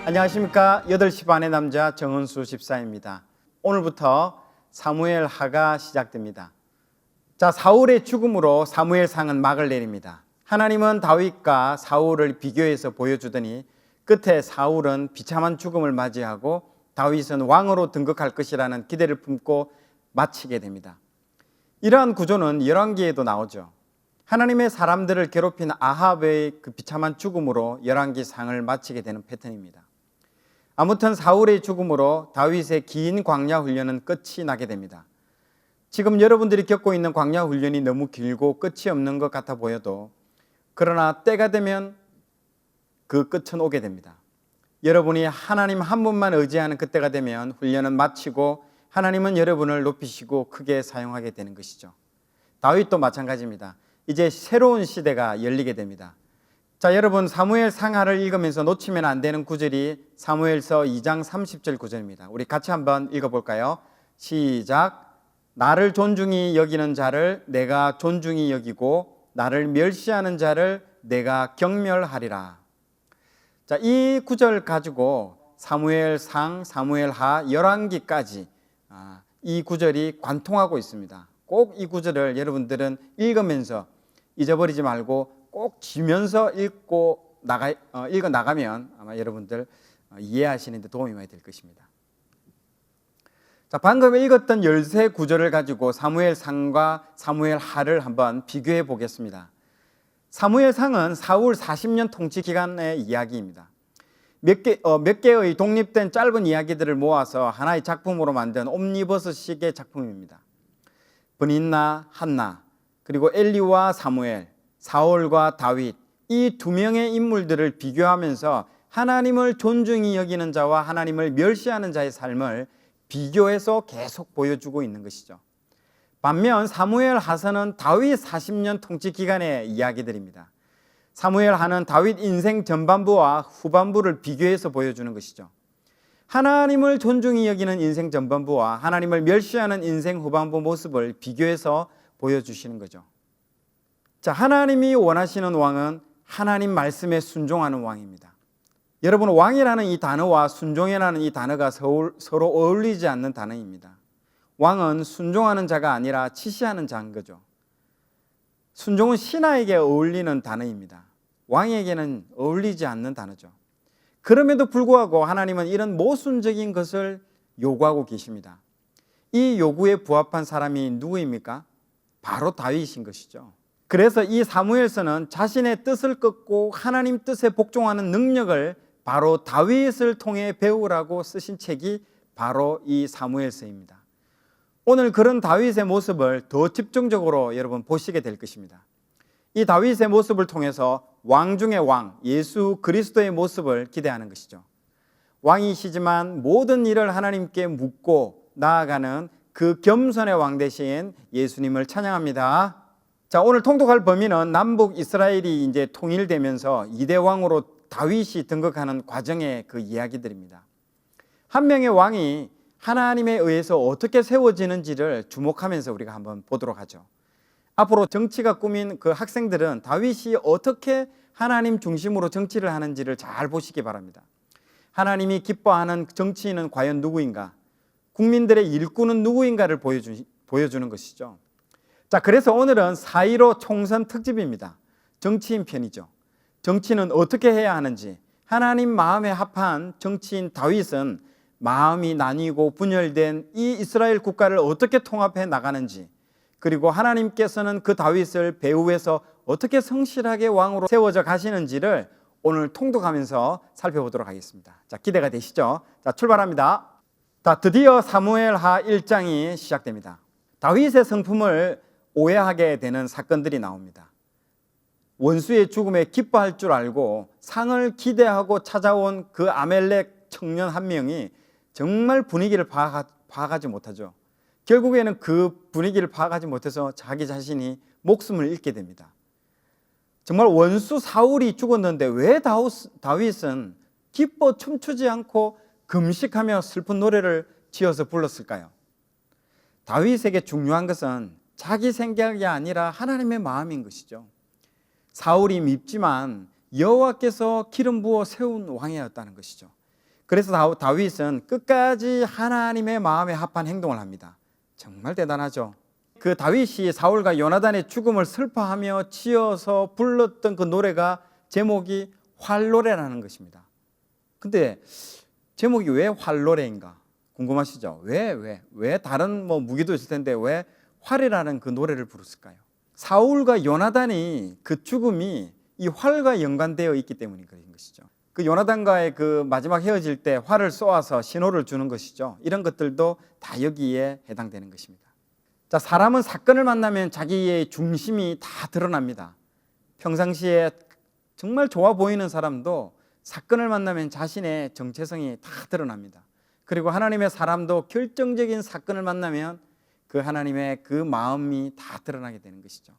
안녕하십니까. 8시 반의 남자 정은수 집사입니다. 오늘부터 사무엘 하가 시작됩니다. 자, 사울의 죽음으로 사무엘상은 막을 내립니다. 하나님은 다윗과 사울을 비교해서 보여주더니 끝에 사울은 비참한 죽음을 맞이하고 다윗은 왕으로 등극할 것이라는 기대를 품고 마치게 됩니다. 이러한 구조는 열왕기에도 나오죠. 하나님의 사람들을 괴롭힌 아합의 그 비참한 죽음으로 열왕기 상을 마치게 되는 패턴입니다. 아무튼 사울의 죽음으로 다윗의 긴 광야 훈련은 끝이 나게 됩니다. 지금 여러분들이 겪고 있는 광야 훈련이 너무 길고 끝이 없는 것 같아 보여도 그러나 때가 되면 그 끝은 오게 됩니다. 여러분이 하나님 한 분만 의지하는 그때가 되면 훈련은 마치고 하나님은 여러분을 높이시고 크게 사용하게 되는 것이죠. 다윗도 마찬가지입니다. 이제 새로운 시대가 열리게 됩니다. 자, 여러분 사무엘 상하를 읽으면서 놓치면 안 되는 구절이 사무엘서 2장 30절 구절입니다. 우리 같이 한번 읽어볼까요? 시작. 나를 존중히 여기는 자를 내가 존중히 여기고 나를 멸시하는 자를 내가 경멸하리라. 자, 이 구절 가지고 사무엘상, 사무엘하, 열왕기까지 이 구절이 관통하고 있습니다. 꼭 이 구절을 여러분들은 읽으면서 잊어버리지 말고 꼭 지면서 읽어 나가면 아마 여러분들 이해하시는 데 도움이 많이 될 것입니다. 자, 방금 읽었던 13구절을 가지고 사무엘상과 사무엘하를 한번 비교해 보겠습니다. 사무엘상은 사울 40년 통치 기간의 이야기입니다. 몇 개의 독립된 짧은 이야기들을 모아서 하나의 작품으로 만든 옴니버스식의 작품입니다. 브닌나, 한나, 그리고 엘리와 사무엘, 사울과 다윗, 이 두 명의 인물들을 비교하면서 하나님을 존중히 여기는 자와 하나님을 멸시하는 자의 삶을 비교해서 계속 보여주고 있는 것이죠. 반면 사무엘 하서는 다윗 40년 통치 기간의 이야기들입니다. 사무엘 하는 다윗 인생 전반부와 후반부를 비교해서 보여주는 것이죠. 하나님을 존중히 여기는 인생 전반부와 하나님을 멸시하는 인생 후반부 모습을 비교해서 보여주시는 거죠. 자, 하나님이 원하시는 왕은 하나님 말씀에 순종하는 왕입니다. 여러분, 왕이라는 이 단어와 순종이라는 이 단어가 서로 어울리지 않는 단어입니다. 왕은 순종하는 자가 아니라 지시하는 자인 거죠. 순종은 신하에게 어울리는 단어입니다. 왕에게는 어울리지 않는 단어죠. 그럼에도 불구하고 하나님은 이런 모순적인 것을 요구하고 계십니다. 이 요구에 부합한 사람이 누구입니까? 바로 다윗인 것이죠. 그래서 이 사무엘서는 자신의 뜻을 꺾고 하나님 뜻에 복종하는 능력을 바로 다윗을 통해 배우라고 쓰신 책이 바로 이 사무엘서입니다. 오늘 그런 다윗의 모습을 더 집중적으로 여러분 보시게 될 것입니다. 이 다윗의 모습을 통해서 왕 중의 왕, 예수 그리스도의 모습을 기대하는 것이죠. 왕이시지만 모든 일을 하나님께 묻고 나아가는 그 겸손의 왕 대신 예수님을 찬양합니다. 자, 오늘 통독할 범위는 남북 이스라엘이 이제 통일되면서 2대 왕으로 다윗이 등극하는 과정의 그 이야기들입니다. 한 명의 왕이 하나님에 의해서 어떻게 세워지는지를 주목하면서 우리가 한번 보도록 하죠. 앞으로 정치가 꿈인 그 학생들은 다윗이 어떻게 하나님 중심으로 정치를 하는지를 잘 보시기 바랍니다. 하나님이 기뻐하는 정치인은 과연 누구인가? 국민들의 일꾼은 누구인가를 보여주는 것이죠. 자, 그래서 오늘은 4.15 총선 특집입니다. 정치인 편이죠. 정치는 어떻게 해야 하는지, 하나님 마음에 합한 정치인 다윗은 마음이 나뉘고 분열된 이 이스라엘 국가를 어떻게 통합해 나가는지, 그리고 하나님께서는 그 다윗을 배후에서 어떻게 성실하게 왕으로 세워져 가시는지를 오늘 통독하면서 살펴보도록 하겠습니다. 자, 기대가 되시죠? 자, 출발합니다. 자, 드디어 사무엘하 1장이 시작됩니다. 다윗의 성품을 오해하게 되는 사건들이 나옵니다. 원수의 죽음에 기뻐할 줄 알고 상을 기대하고 찾아온 그 아멜렉 청년 한 명이 정말 분위기를 파악하지 못하죠. 결국에는 그 분위기를 파악하지 못해서 자기 자신이 목숨을 잃게 됩니다. 정말 원수 사울이 죽었는데 왜 다윗은 기뻐 춤추지 않고 금식하며 슬픈 노래를 지어서 불렀을까요? 다윗에게 중요한 것은 자기 생각이 아니라 하나님의 마음인 것이죠. 사울이 밉지만 여호와께서 기름 부어 세운 왕이었다는 것이죠. 그래서 다윗은 끝까지 하나님의 마음에 합한 행동을 합니다. 정말 대단하죠. 그 다윗이 사울과 요나단의 죽음을 슬퍼하며 지어서 불렀던 그 노래가 제목이 활노래라는 것입니다. 근데 제목이 왜 활노래인가 궁금하시죠? 왜 다른 무기도 있을 텐데 왜 활이라는 그 노래를 부르실까요? 사울과 요나단이 그 죽음이 이 활과 연관되어 있기 때문인 것이죠. 그 요나단과의 그 마지막 헤어질 때 활을 쏘아서 신호를 주는 것이죠. 이런 것들도 다 여기에 해당되는 것입니다. 자, 사람은 사건을 만나면 자기의 중심이 다 드러납니다. 평상시에 정말 좋아 보이는 사람도 사건을 만나면 자신의 정체성이 다 드러납니다. 그리고 하나님의 사람도 결정적인 사건을 만나면 그 하나님의 그 마음이 다 드러나게 되는 것이죠.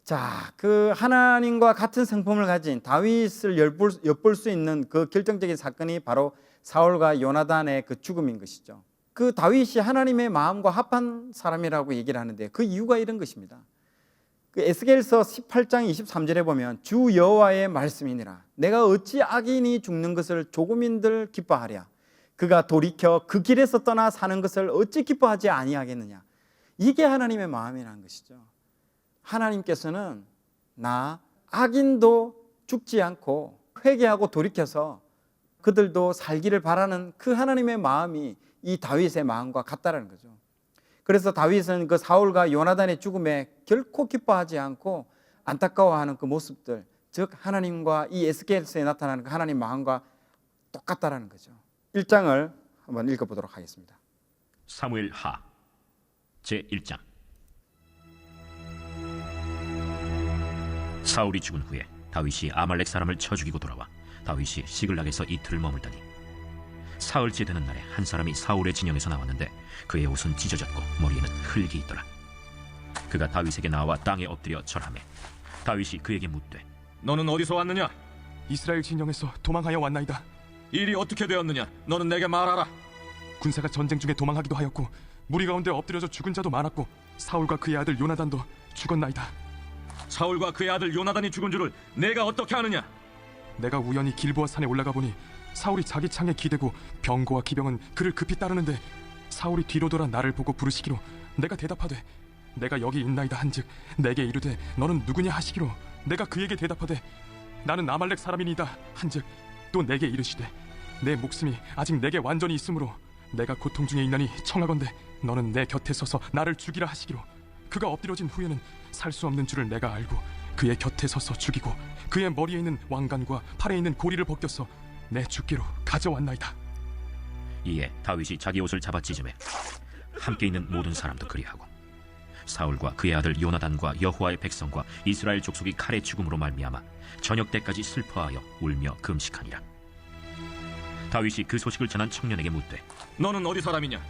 자, 그 하나님과 같은 성품을 가진 다윗을 엿볼 수 있는 그 결정적인 사건이 바로 사울과 요나단의 그 죽음인 것이죠. 그 다윗이 하나님의 마음과 합한 사람이라고 얘기를 하는데 그 이유가 이런 것입니다. 그 에스겔서 18장 23절에 보면 주 여호와의 말씀이니라 내가 어찌 악인이 죽는 것을 조금인들 기뻐하랴 그가 돌이켜 그 길에서 떠나 사는 것을 어찌 기뻐하지 아니하겠느냐. 이게 하나님의 마음이라는 것이죠. 하나님께서는 나 악인도 죽지 않고 회개하고 돌이켜서 그들도 살기를 바라는 그 하나님의 마음이 이 다윗의 마음과 같다라는 거죠. 그래서 다윗은 그 사울과 요나단의 죽음에 결코 기뻐하지 않고 안타까워하는 그 모습들, 즉 하나님과 이 에스겔서에 나타나는 그 하나님 마음과 똑같다라는 거죠. 1장을 한번 읽어보도록 하겠습니다. 사무엘하 제1장. 사울이 죽은 후에 다윗이 아말렉 사람을 쳐 죽이고 돌아와 다윗이 시글락에서 이틀을 머물더니 사흘째 되는 날에 한 사람이 사울의 진영에서 나왔는데 그의 옷은 찢어졌고 머리에는 흙이 있더라. 그가 다윗에게 나와 땅에 엎드려 절하매 다윗이 그에게 묻되 너는 어디서 왔느냐? 이스라엘 진영에서 도망하여 왔나이다. 일이 어떻게 되었느냐? 너는 내게 말하라. 군사가 전쟁 중에 도망하기도 하였고 무리 가운데 엎드려져 죽은 자도 많았고 사울과 그의 아들 요나단도 죽었나이다. 사울과 그의 아들 요나단이 죽은 줄을 내가 어떻게 아느냐? 내가 우연히 길보아 산에 올라가 보니 사울이 자기 창에 기대고 병거와 기병은 그를 급히 따르는데 사울이 뒤로 돌아 나를 보고 부르시기로 내가 대답하되 내가 여기 있나이다 한즉 내게 이르되 너는 누구냐 하시기로 내가 그에게 대답하되 나는 아말렉 사람이니이다 한즉 또 내게 이르시되 내 목숨이 아직 내게 완전히 있으므로 내가 고통 중에 있나니 청하건대 너는 내 곁에 서서 나를 죽이라 하시기로 그가 엎드려진 후에는 살 수 없는 줄을 내가 알고 그의 곁에 서서 죽이고 그의 머리에 있는 왕관과 팔에 있는 고리를 벗겨서 내 죽기로 가져왔나이다. 이에 다윗이 자기 옷을 잡아 찢으매 함께 있는 모든 사람도 그리하고 사울과 그의 아들 요나단과 여호와의 백성과 이스라엘 족속이 칼의 죽음으로 말미암아 저녁 때까지 슬퍼하여 울며 금식하니라. 다윗이 그 소식을 전한 청년에게 묻되 너는 어디 사람이냐?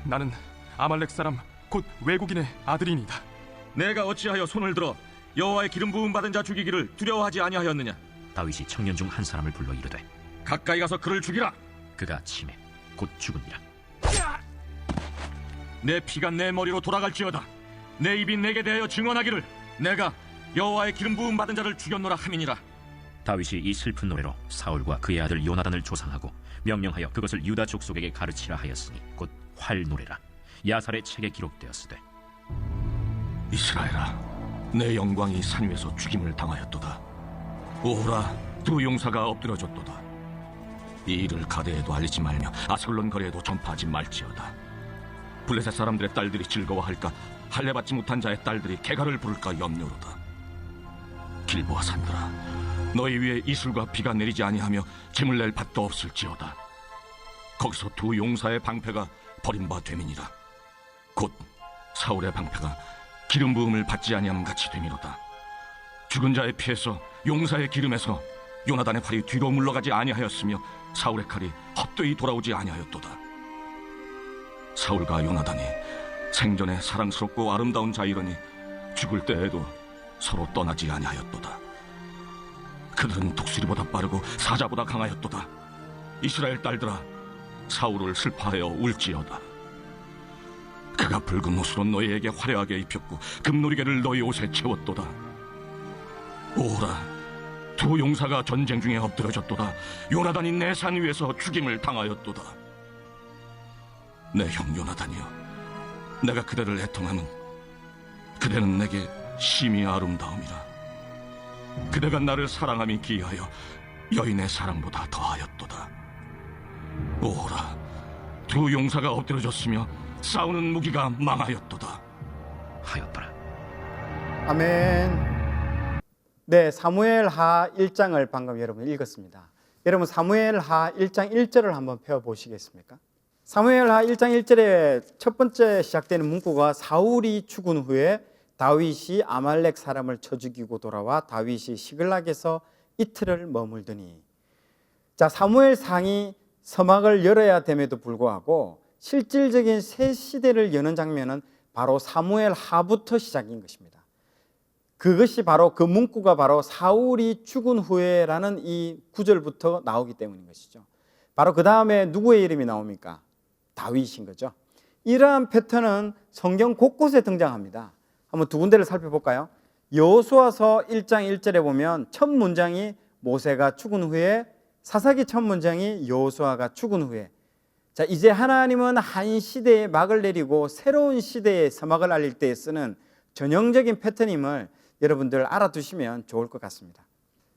나는 아말렉 사람 곧 외국인의 아들이니이다. 내가 어찌하여 손을 들어 여호와의 기름 부음 받은 자 죽이기를 두려워하지 아니하였느냐? 다윗이 청년 중 한 사람을 불러 이르되 가까이 가서 그를 죽이라. 그가 치매 곧 죽으니라. 내 피가 내 머리로 돌아갈지어다. 내 입이 내게 대하여 증언하기를 내가 여호와의 기름 부음 받은 자를 죽였노라 함이니라. 다윗이 이 슬픈 노래로 사울과 그의 아들 요나단을 조상하고 명령하여 그것을 유다 족속에게 가르치라 하였으니 곧 활노래라. 야살의 책에 기록되었으되 이스라엘아, 내 영광이 산 위에서 죽임을 당하였도다. 오호라, 두 용사가 엎드려졌도다. 이 일을 가데에도 알리지 말며 아슬론 거리에도 전파하지 말지어다. 블레셋 사람들의 딸들이 즐거워할까, 할례받지 못한 자의 딸들이 개가를 부를까 염려로다. 길보아 산들아, 너희 위에 이슬과 비가 내리지 아니하며 짐을 낼 밭도 없을지어다. 거기서 두 용사의 방패가 버림바 됨이니라. 곧 사울의 방패가 기름 부음을 받지 아니함 같이 됨이로다. 죽은 자의 피에서 용사의 기름에서 요나단의 팔이 뒤로 물러가지 아니하였으며 사울의 칼이 헛되이 돌아오지 아니하였도다. 사울과 요나단이 생전에 사랑스럽고 아름다운 자이러니 죽을 때에도 서로 떠나지 아니하였도다. 그들은 독수리보다 빠르고 사자보다 강하였도다. 이스라엘 딸들아, 사울을 슬퍼하여 울지어다. 그가 붉은 옷으로 너희에게 화려하게 입혔고 금노리개를 너희 옷에 채웠도다. 오라, 두 용사가 전쟁 중에 엎드러졌도다. 요나단이 내 산 위에서 죽임을 당하였도다. 내 형 요나단이여, 내가 그대를 애통함은 그대는 내게 심히 아름다움이라. 그대가 나를 사랑함이 기하여 여인의 사랑보다 더하였도다. 오호라, 두 용사가 엎드러졌으며 싸우는 무기가 망하였도다. 하였더라. 아멘. 네, 사무엘하 1장을 방금 여러분 읽었습니다. 여러분 사무엘하 1장 1절을 한번 펴보시겠습니까? 사무엘하 1장 1절에 첫 번째 시작되는 문구가 사울이 죽은 후에 다윗이 아말렉 사람을 쳐 죽이고 돌아와 다윗이 시글락에서 이틀을 머물더니, 자, 사무엘상이 서막을 열어야 됨에도 불구하고 실질적인 새 시대를 여는 장면은 바로 사무엘하부터 시작인 것입니다. 그것이 바로 그 문구가 바로 사울이 죽은 후에라는 이 구절부터 나오기 때문인 것이죠. 바로 그 다음에 누구의 이름이 나옵니까? 다윗인 거죠. 이러한 패턴은 성경 곳곳에 등장합니다. 한번 두 군데를 살펴볼까요? 여호수아서 1장 1절에 보면 첫 문장이 모세가 죽은 후에, 사사기 첫 문장이 여호수아가 죽은 후에. 자, 이제 하나님은 한 시대에 막을 내리고 새로운 시대에 서막을 알릴 때 쓰는 전형적인 패턴임을 여러분들 알아두시면 좋을 것 같습니다.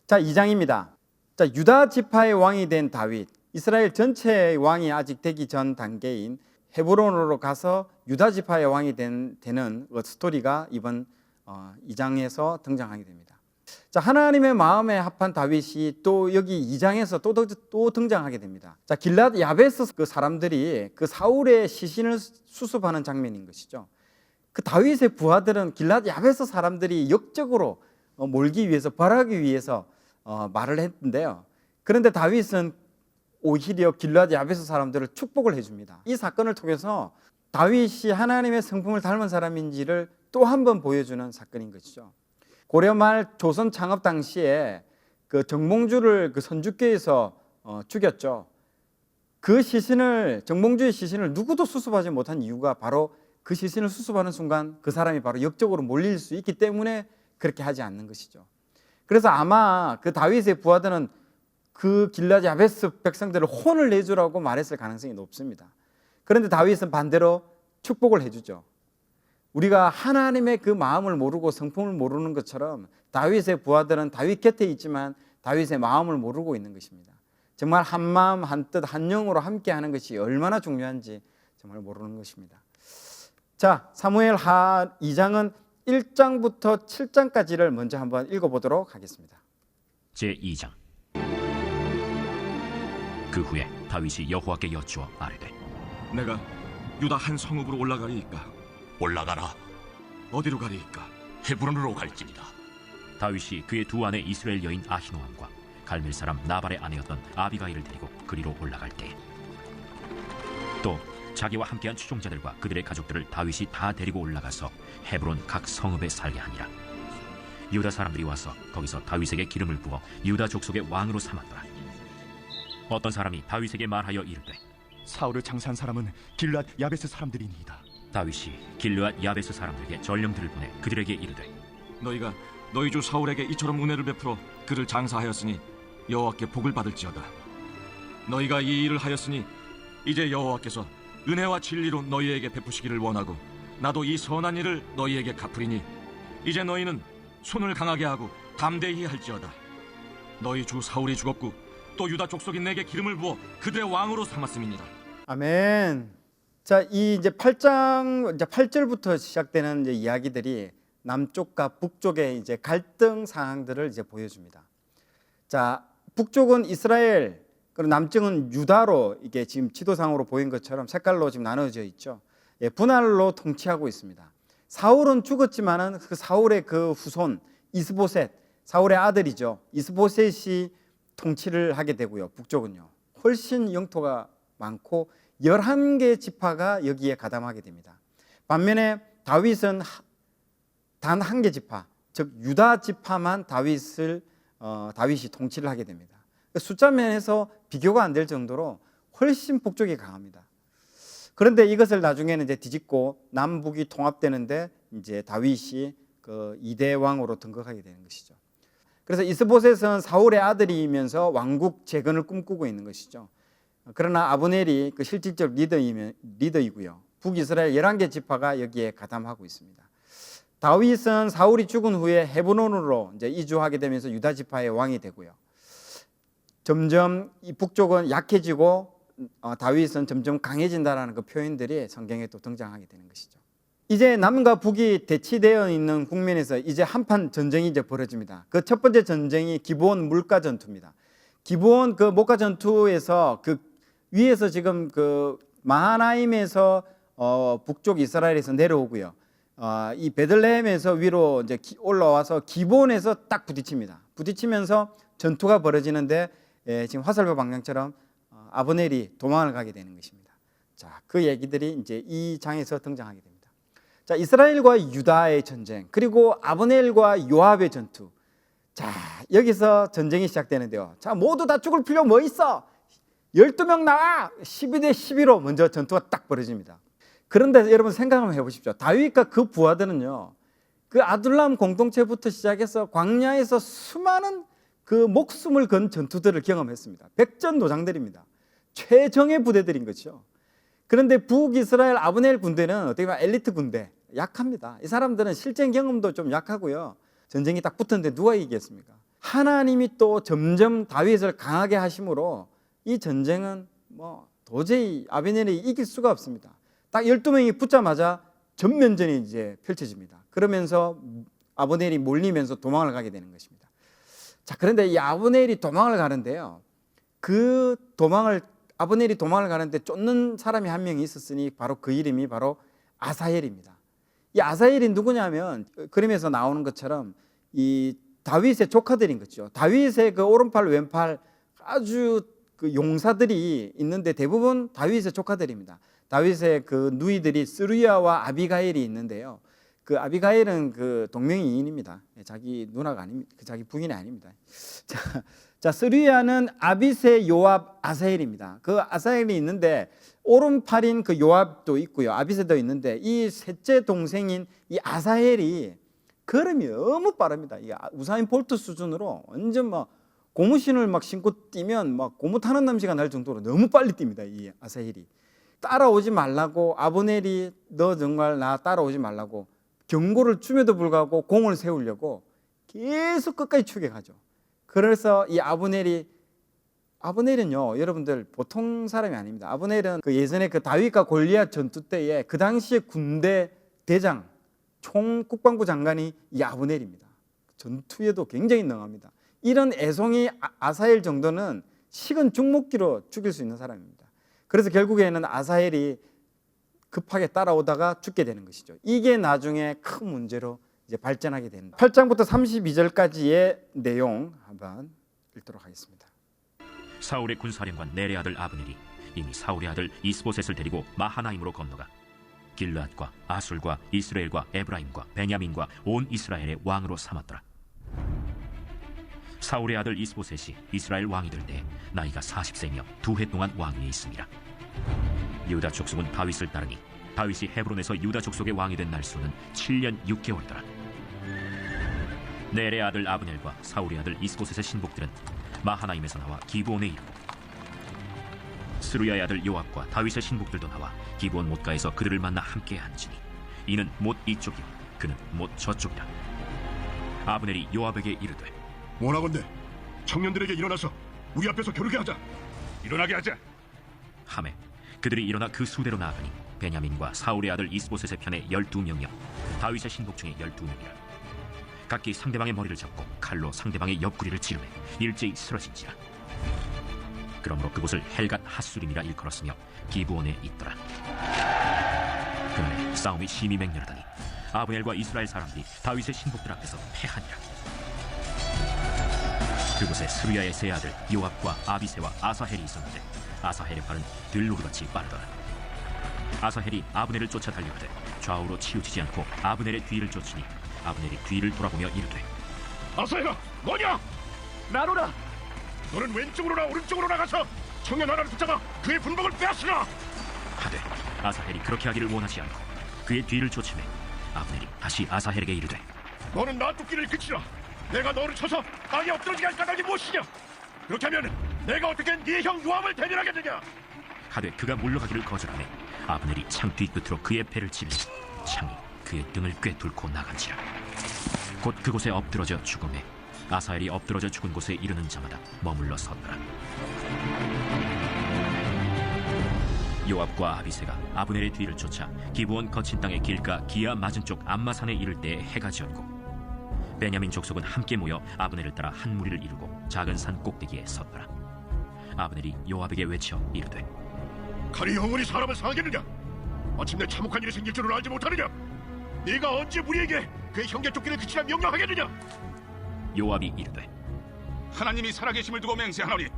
자, 2장입니다. 자, 유다 지파의 왕이 된 다윗, 이스라엘 전체의 왕이 아직 되기 전 단계인 헤브론으로 가서 유다 지파의 왕이 되는 스토리가 이번 2장에서 등장하게 됩니다. 자, 하나님의 마음에 합한 다윗이 또 여기 2장에서 또 등장하게 됩니다. 자, 길랏 야베스 그 사람들이 그 사울의 시신을 수습하는 장면인 것이죠. 그 다윗의 부하들은 길랏 야베스 사람들이 역적으로 몰기 위해서, 벌하기 위해서 말을 했는데요. 그런데 다윗은 오히려 길랏 야베스 사람들을 축복을 해줍니다. 이 사건을 통해서 다윗이 하나님의 성품을 닮은 사람인지를 또 한 번 보여주는 사건인 것이죠. 고려 말 조선 창업 당시에 그 정몽주를 그 선주교에서 죽였죠. 그 시신을, 정몽주의 시신을 누구도 수습하지 못한 이유가 바로 그 시신을 수습하는 순간 그 사람이 바로 역적으로 몰릴 수 있기 때문에 그렇게 하지 않는 것이죠. 그래서 아마 그 다윗의 부하들은 그 길랏 야베스 백성들을 혼을 내주라고 말했을 가능성이 높습니다. 그런데 다윗은 반대로 축복을 해주죠. 우리가 하나님의 그 마음을 모르고 성품을 모르는 것처럼 다윗의 부하들은 다윗 곁에 있지만 다윗의 마음을 모르고 있는 것입니다. 정말 한 마음 한 뜻 한 영으로 함께하는 것이 얼마나 중요한지 정말 모르는 것입니다. 자, 사무엘하 2장은 1장부터 7장까지를 먼저 한번 읽어보도록 하겠습니다. 제2장. 그 후에 다윗이 여호와께 여쭈어 아뢰되, 내가 유다 한 성읍으로 올라가리이까? 올라가라. 어디로 가리이까? 헤브론으로 갈지니라. 다윗이 그의 두 아내 이스라엘 여인 아히노암과 갈멜 사람 나발의 아내였던 아비가일을 데리고 그리로 올라갈 때에 또 자기와 함께한 추종자들과 그들의 가족들을 다윗이 다 데리고 올라가서 헤브론 각 성읍에 살게 하니라. 유다 사람들이 와서 거기서 다윗에게 기름을 부어 유다 족속의 왕으로 삼았더라. 어떤 사람이 다윗에게 말하여 이르되, 사울을 장사한 사람은 길랏 야베스 사람들이니이다. 다윗이 길르앗 야베스 사람들에게 전령들을 보내 그들에게 이르되, 너희가 너희 주 사울에게 이처럼 은혜를 베풀어 그를 장사하였으니 여호와께 복을 받을지어다. 너희가 이 일을 하였으니 이제 여호와께서 은혜와 진리로 너희에게 베푸시기를 원하고 나도 이 선한 일을 너희에게 갚으리니 이제 너희는 손을 강하게 하고 담대히 할지어다. 너희 주 사울이 죽었고 또 유다 족속이 내게 기름을 부어 그들의 왕으로 삼았음이니라. 아멘. 자, 이 이제 8장 이제 8절부터 시작되는 이제 이야기들이 남쪽과 북쪽의 이제 갈등 상황들을 이제 보여줍니다. 자, 북쪽은 이스라엘, 그리고 남쪽은 유다로 이게 지금 지도상으로 보인 것처럼 색깔로 지금 나눠져 있죠. 예, 분할로 통치하고 있습니다. 사울은 죽었지만은 그 사울의 그 후손 이스보셋, 사울의 아들이죠. 이스보셋이 통치를 하게 되고요. 북쪽은요. 훨씬 영토가 많고 11개 지파가 여기에 가담하게 됩니다. 반면에 다윗은 단 한 개 지파, 즉 유다 지파만 다윗이 통치를 하게 됩니다. 숫자 면에서 비교가 안 될 정도로 훨씬 북쪽이 강합니다. 그런데 이것을 나중에는 이제 뒤집고 남북이 통합되는데 이제 다윗이 그 2대 왕으로 등극하게 되는 것이죠. 그래서 이스보셋은 사울의 아들이면서 왕국 재건을 꿈꾸고 있는 것이죠. 그러나 아브넬이 그 실질적 리더이고요. 북이스라엘 11개 지파가 여기에 가담하고 있습니다. 다윗은 사울이 죽은 후에 헤브론으로 이제 이주하게 되면서 유다 지파의 왕이 되고요. 점점 이 북쪽은 약해지고 다윗은 점점 강해진다라는 그 표현들이 성경에 또 등장하게 되는 것이죠. 이제 남과 북이 대치되어 있는 국면에서 이제 한판 전쟁이 이제 벌어집니다. 그 첫 번째 전쟁이 기브온 물가 전투입니다. 기브온 그 목가 전투에서 그 위에서 지금 그 마하나임에서 북쪽 이스라엘에서 내려오고요. 이 베들레헴에서 위로 이제 올라와서 기브온에서 딱 부딪힙니다. 부딪히면서 전투가 벌어지는데 지금 화살표 방향처럼 아브넬이 도망을 가게 되는 것입니다. 자, 그 얘기들이 이제 이 장에서 등장하게 됩니다. 자, 이스라엘과 유다의 전쟁, 그리고 아브넬과 요압의 전투. 자, 여기서 전쟁이 시작되는데요. 자, 모두 다 죽을 필요 뭐 있어? 12명 나와! 12대 11로 먼저 전투가 딱 벌어집니다. 그런데 여러분 생각 한번 해보십시오. 다윗과 그 부하들은요, 그 아둘람 공동체부터 시작해서 광야에서 수많은 그 목숨을 건 전투들을 경험했습니다. 백전노장들입니다. 최정예 부대들인 거죠. 그런데 북이스라엘 아브넬 군대는 어떻게 보면 엘리트 군대, 약합니다. 이 사람들은 실전 경험도 좀 약하고요. 전쟁이 딱 붙었는데 누가 이기겠습니까? 하나님이 또 점점 다윗을 강하게 하심으로 이 전쟁은 뭐 도저히 아브넬이 이길 수가 없습니다. 딱 12명이 붙자마자 전면전이 이제 펼쳐집니다. 그러면서 아브넬이 몰리면서 도망을 가게 되는 것입니다. 자, 그런데 이 아브넬이 도망을 가는데요. 아브넬이 도망을 가는데 쫓는 사람이 한 명이 있었으니 바로 그 이름이 바로 아사헬입니다. 이 아사헬이 누구냐면 그림에서 나오는 것처럼 이 다윗의 조카들인 거죠. 다윗의 그 오른팔 왼팔 아주 그 용사들이 있는데 대부분 다윗의 조카들입니다. 다윗의 그 누이들이 스루야와 아비가일이 있는데요. 그 아비가일은 그 동명이인입니다. 자기 누나가 아닙니다. 자기 부인이 아닙니다. 자, 스루야는 아비세, 요압, 아사헬입니다. 그 아사헬이 있는데 오른팔인 그 요압도 있고요. 아비세도 있는데 이 셋째 동생인 이 아사헬이 걸음이 너무 빠릅니다. 이 우사인 볼트 수준으로 완전 막 고무신을 막 신고 뛰면 막 고무 타는 냄새가 날 정도로 너무 빨리 뜁니다. 이 아사헬이. 따라오지 말라고 아브넬이 너 정말 나 따라오지 말라고 경고를 줌에도 불구하고 공을 세우려고 계속 끝까지 추격하죠. 그래서 이 아브넬은요, 여러분들 보통 사람이 아닙니다. 아브넬은 그 예전에 그 다윗과 골리앗 전투 때에 그 당시에 군대 대장, 총 국방부 장관이 이 아브넬입니다. 전투에도 굉장히 능합니다. 이런 애송이 아사헬 정도는 식은 죽먹기로 죽일 수 있는 사람입니다. 그래서 결국에는 아사헬이 급하게 따라오다가 죽게 되는 것이죠. 이게 나중에 큰 문제로 이제 발전하게 됩니다. 8장부터 32절까지의 내용 한번 읽도록 하겠습니다. 사울의 군사령관 넬의 아들 아브넬이 이미 사울의 아들 이스보셋을 데리고 마하나임으로 건너가 길르앗과 아술과 이스라엘과 에브라임과 베냐민과 온 이스라엘의 왕으로 삼았더라. 사울의 아들 이스보셋이 이스라엘 왕이 될 때 나이가 40세며 2해 동안 왕위에 있습니다. 유다 족속은 다윗을 따르니 다윗이 헤브론에서 유다 족속의 왕이 된 날수는 7년 6개월더라. 넬의 아들 아브넬과 사울의 아들 이스보셋의 신복들은 마하나임에서 나와 기브온에 이르고 스루야의 아들 요압과 다윗의 신복들도 나와 기브온 못가에서 그들을 만나 함께 앉으니 이는 못 이쪽이요 그는 못 저쪽이라. 아브넬이 요압에게 이르되 원하건대 청년들에게 일어나서 우리 앞에서 겨루게 하자. 일어나게 하자. 하매 그들이 일어나 그 수대로 나아가니 베냐민과 사울의 아들 이스보셋의 편에 12명이요 다윗의 신복 중에 12명이라. 각기 상대방의 머리를 잡고 칼로 상대방의 옆구리를 찌르매 일제히 쓰러진지라. 그러므로 그곳을 헬갓 핫수림이라 일컬었으며 기브온에 있더라. 그날에 싸움이 심히 맹렬하더니 아브넬과 이스라엘 사람들이 다윗의 신복들 앞에서 패하니라. 그곳에 스루야의 세 아들 요압과 아비세와 아사헬이 있었는데 아사헬의 팔은 들로르같이 빠르더라. 아사헬이 아브넬을 쫓아 달려가되 좌우로 치우치지 않고 아브넬의 뒤를 쫓으니 아브넬이 뒤를 돌아보며 이르되 아사헬아, 뭐냐? 나로라. 너는 왼쪽으로나 오른쪽으로 나가서 청년 하나를 붙잡아 그의 분복을 빼앗으라. 하되 아사헬이 그렇게 하기를 원하지 않고 그의 뒤를 쫓으매 아브넬이 다시 아사헬에게 이르되 너는 놔두기를 그치라. 내가 너를 쳐서 땅에 엎드러지게 할 까닭이 무엇이냐? 그렇게 하면 내가 어떻게 네 형 요압을 대면하겠느냐? 하되 그가 물러가기를 거절하매 아브넬이 창 뒤끝으로 그의 배를 찔러 창이 그의 등을 꿰뚫고 나간지라. 곧 그곳에 엎드러져 죽음에 아사엘이 엎드러져 죽은 곳에 이르는 자마다 머물러 섰더라. 요압과 아비새가 아브넬의 뒤를 쫓아 기브온 거친 땅의 길가 기아 맞은 쪽 암마산에 이를 때에 해가 지었고 베냐민 족속은 함께 모여 아브넬을 따라 한 무리를 이루고 작은 산 꼭대기에 섰더라. 아브넬이 요압에게 외쳐 이르되 칼이 영원히 사람을 상하겠느냐? 마침내 참혹한 일이 생길 줄을 알지 못하느냐? 네가 언제 우리에게 그의 형제 쫓기를 그치라 명령하겠느냐? 요압이 이르되 하나님이 살아계심을 두고 맹세하노니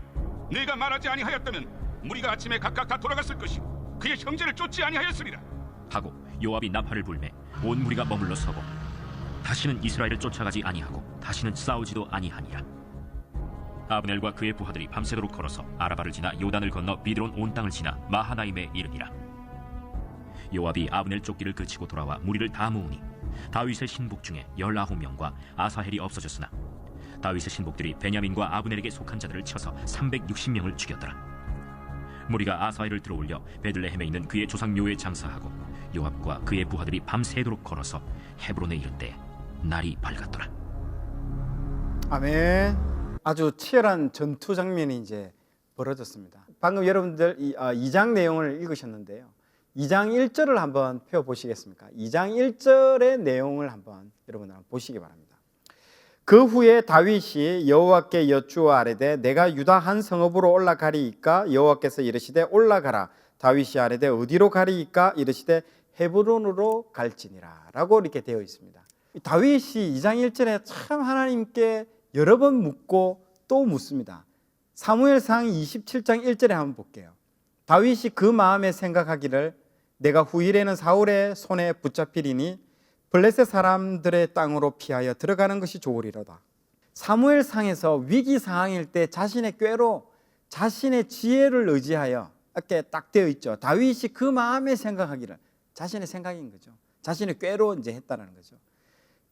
네가 말하지 아니하였다면 무리가 아침에 각각 다 돌아갔을 것이요 그의 형제를 쫓지 아니하였으리라. 하고 요압이 나팔을 불매 온 무리가 머물러 서고 다시는 이스라엘을 쫓아가지 아니하고 다시는 싸우지도 아니하니라. 아브넬과 그의 부하들이 밤새도록 걸어서 아라바를 지나 요단을 건너 비드론 온 땅을 지나 마하나임에 이르니라. 요압이 아브넬 쫓기를 그치고 돌아와 무리를 다 모으니 다윗의 신복 중에 19명과 아사헬이 없어졌으나 다윗의 신복들이 베냐민과 아브넬에게 속한 자들을 쳐서 360명을 죽였더라. 무리가 아사헬을 들어올려 베들레헴에 있는 그의 조상 묘에 장사하고 요압과 그의 부하들이 밤새도록 걸어서 헤브론에 이른 때 날이 밝았더라. 아멘. 아주 치열한 전투 장면이 이제 벌어졌습니다. 방금 여러분들 2장 내용을 읽으셨는데요. 2장 1절을 한번 펴보시겠습니까? 2장 1절의 내용을 한번 여러분들 보시기 바랍니다. 그 후에 다윗이 여호와께 여쭈어 아뢰되 내가 유다 한 성읍으로 올라가리이까? 여호와께서 이르시되 올라가라. 다윗이 아뢰되 어디로 가리이까? 이르시되 헤브론으로 갈지니라 라고 이렇게 되어 있습니다. 다윗이 2장 1절에 참 하나님께 여러 번 묻고 또 묻습니다. 사무엘상 27장 1절에 한번 볼게요. 다윗이 그 마음에 생각하기를 내가 후일에는 사울의 손에 붙잡히리니 블레셋 사람들의 땅으로 피하여 들어가는 것이 좋으리로다. 사무엘상에서 위기 상황일 때 자신의 꾀로 자신의 지혜를 의지하여 이렇게 딱 되어 있죠. 다윗이 그 마음에 생각하기를 자신의 생각인 거죠. 자신의 꾀로 이제 했다는 거죠.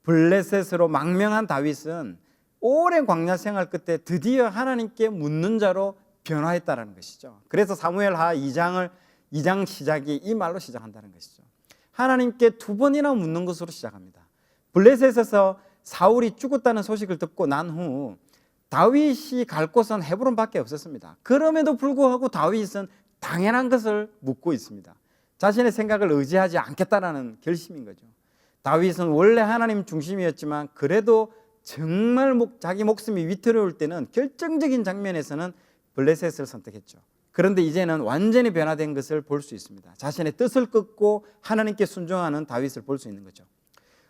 블레셋으로 망명한 다윗은 오랜 광야 생활 끝에 드디어 하나님께 묻는 자로 변화했다는 것이죠. 그래서 사무엘하 2장 시작이 이 말로 시작한다는 것이죠. 하나님께 2번이나 묻는 것으로 시작합니다. 블레셋에서 사울이 죽었다는 소식을 듣고 난 후 다윗이 갈 곳은 헤브론밖에 없었습니다. 그럼에도 불구하고 다윗은 당연한 것을 묻고 있습니다. 자신의 생각을 의지하지 않겠다라는 결심인 거죠. 다윗은 원래 하나님 중심이었지만 그래도 정말 자기 목숨이 위태로울 때는 결정적인 장면에서는 블레셋을 선택했죠. 그런데 이제는 완전히 변화된 것을 볼 수 있습니다. 자신의 뜻을 끊고 하나님께 순종하는 다윗을 볼 수 있는 거죠.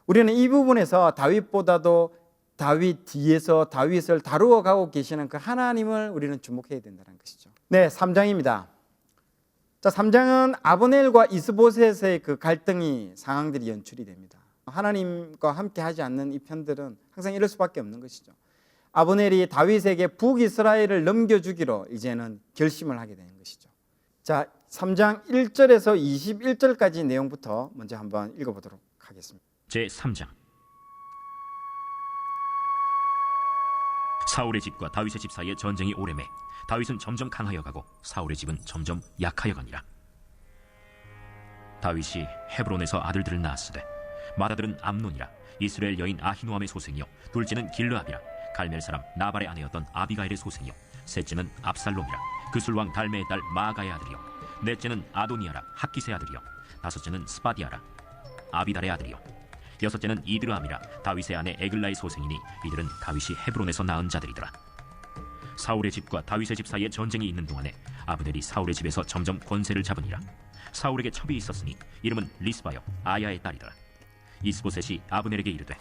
우리는 이 부분에서 다윗보다도 다윗 뒤에서 다윗을 다루어 가고 계시는 그 하나님을 우리는 주목해야 된다는 것이죠. 네, 3장입니다. 자, 3장은 아브넬과 이스보셋의 그 갈등이 상황들이 연출이 됩니다. 하나님과 함께 하지 않는 이 편들은 항상 이럴 수밖에 없는 것이죠. 아브넬이 다윗에게 북이스라엘을 넘겨주기로 이제는 결심을 하게 되는 것이죠. 자, 3장 1절에서 21절까지 내용부터 먼저 한번 읽어보도록 하겠습니다. 제3장. 사울의 집과 다윗의 집 사이에 전쟁이 오래매 다윗은 점점 강하여 가고 사울의 집은 점점 약하여 가니라. 다윗이 헤브론에서 아들들을 낳았으되 맏아들은 암논이라 이스라엘 여인 아히노암의 소생이요 둘째는 길르압이라 갈멜 사람 나발의 아내였던 아비가일의 소생이요 셋째는 압살롬이라 그술왕 달메의 딸 마아가의 아들이요 넷째는 아도니아라 학기스의 아들이요 다섯째는 스바디아라 아비달의 아들이요 여섯째는 이드르암이라 다윗의 아내 에글라의 소생이니 이들은 다윗이 헤브론에서 낳은 자들이더라. 사울의 집과 다윗의 집 사이에 전쟁이 있는 동안에 아브넬이 사울의 집에서 점점 권세를 잡으니라. 사울에게 첩이 있었으니 이름은 리스바요 아야의 딸이더라. 이스보셋이 아브넬에게 이르되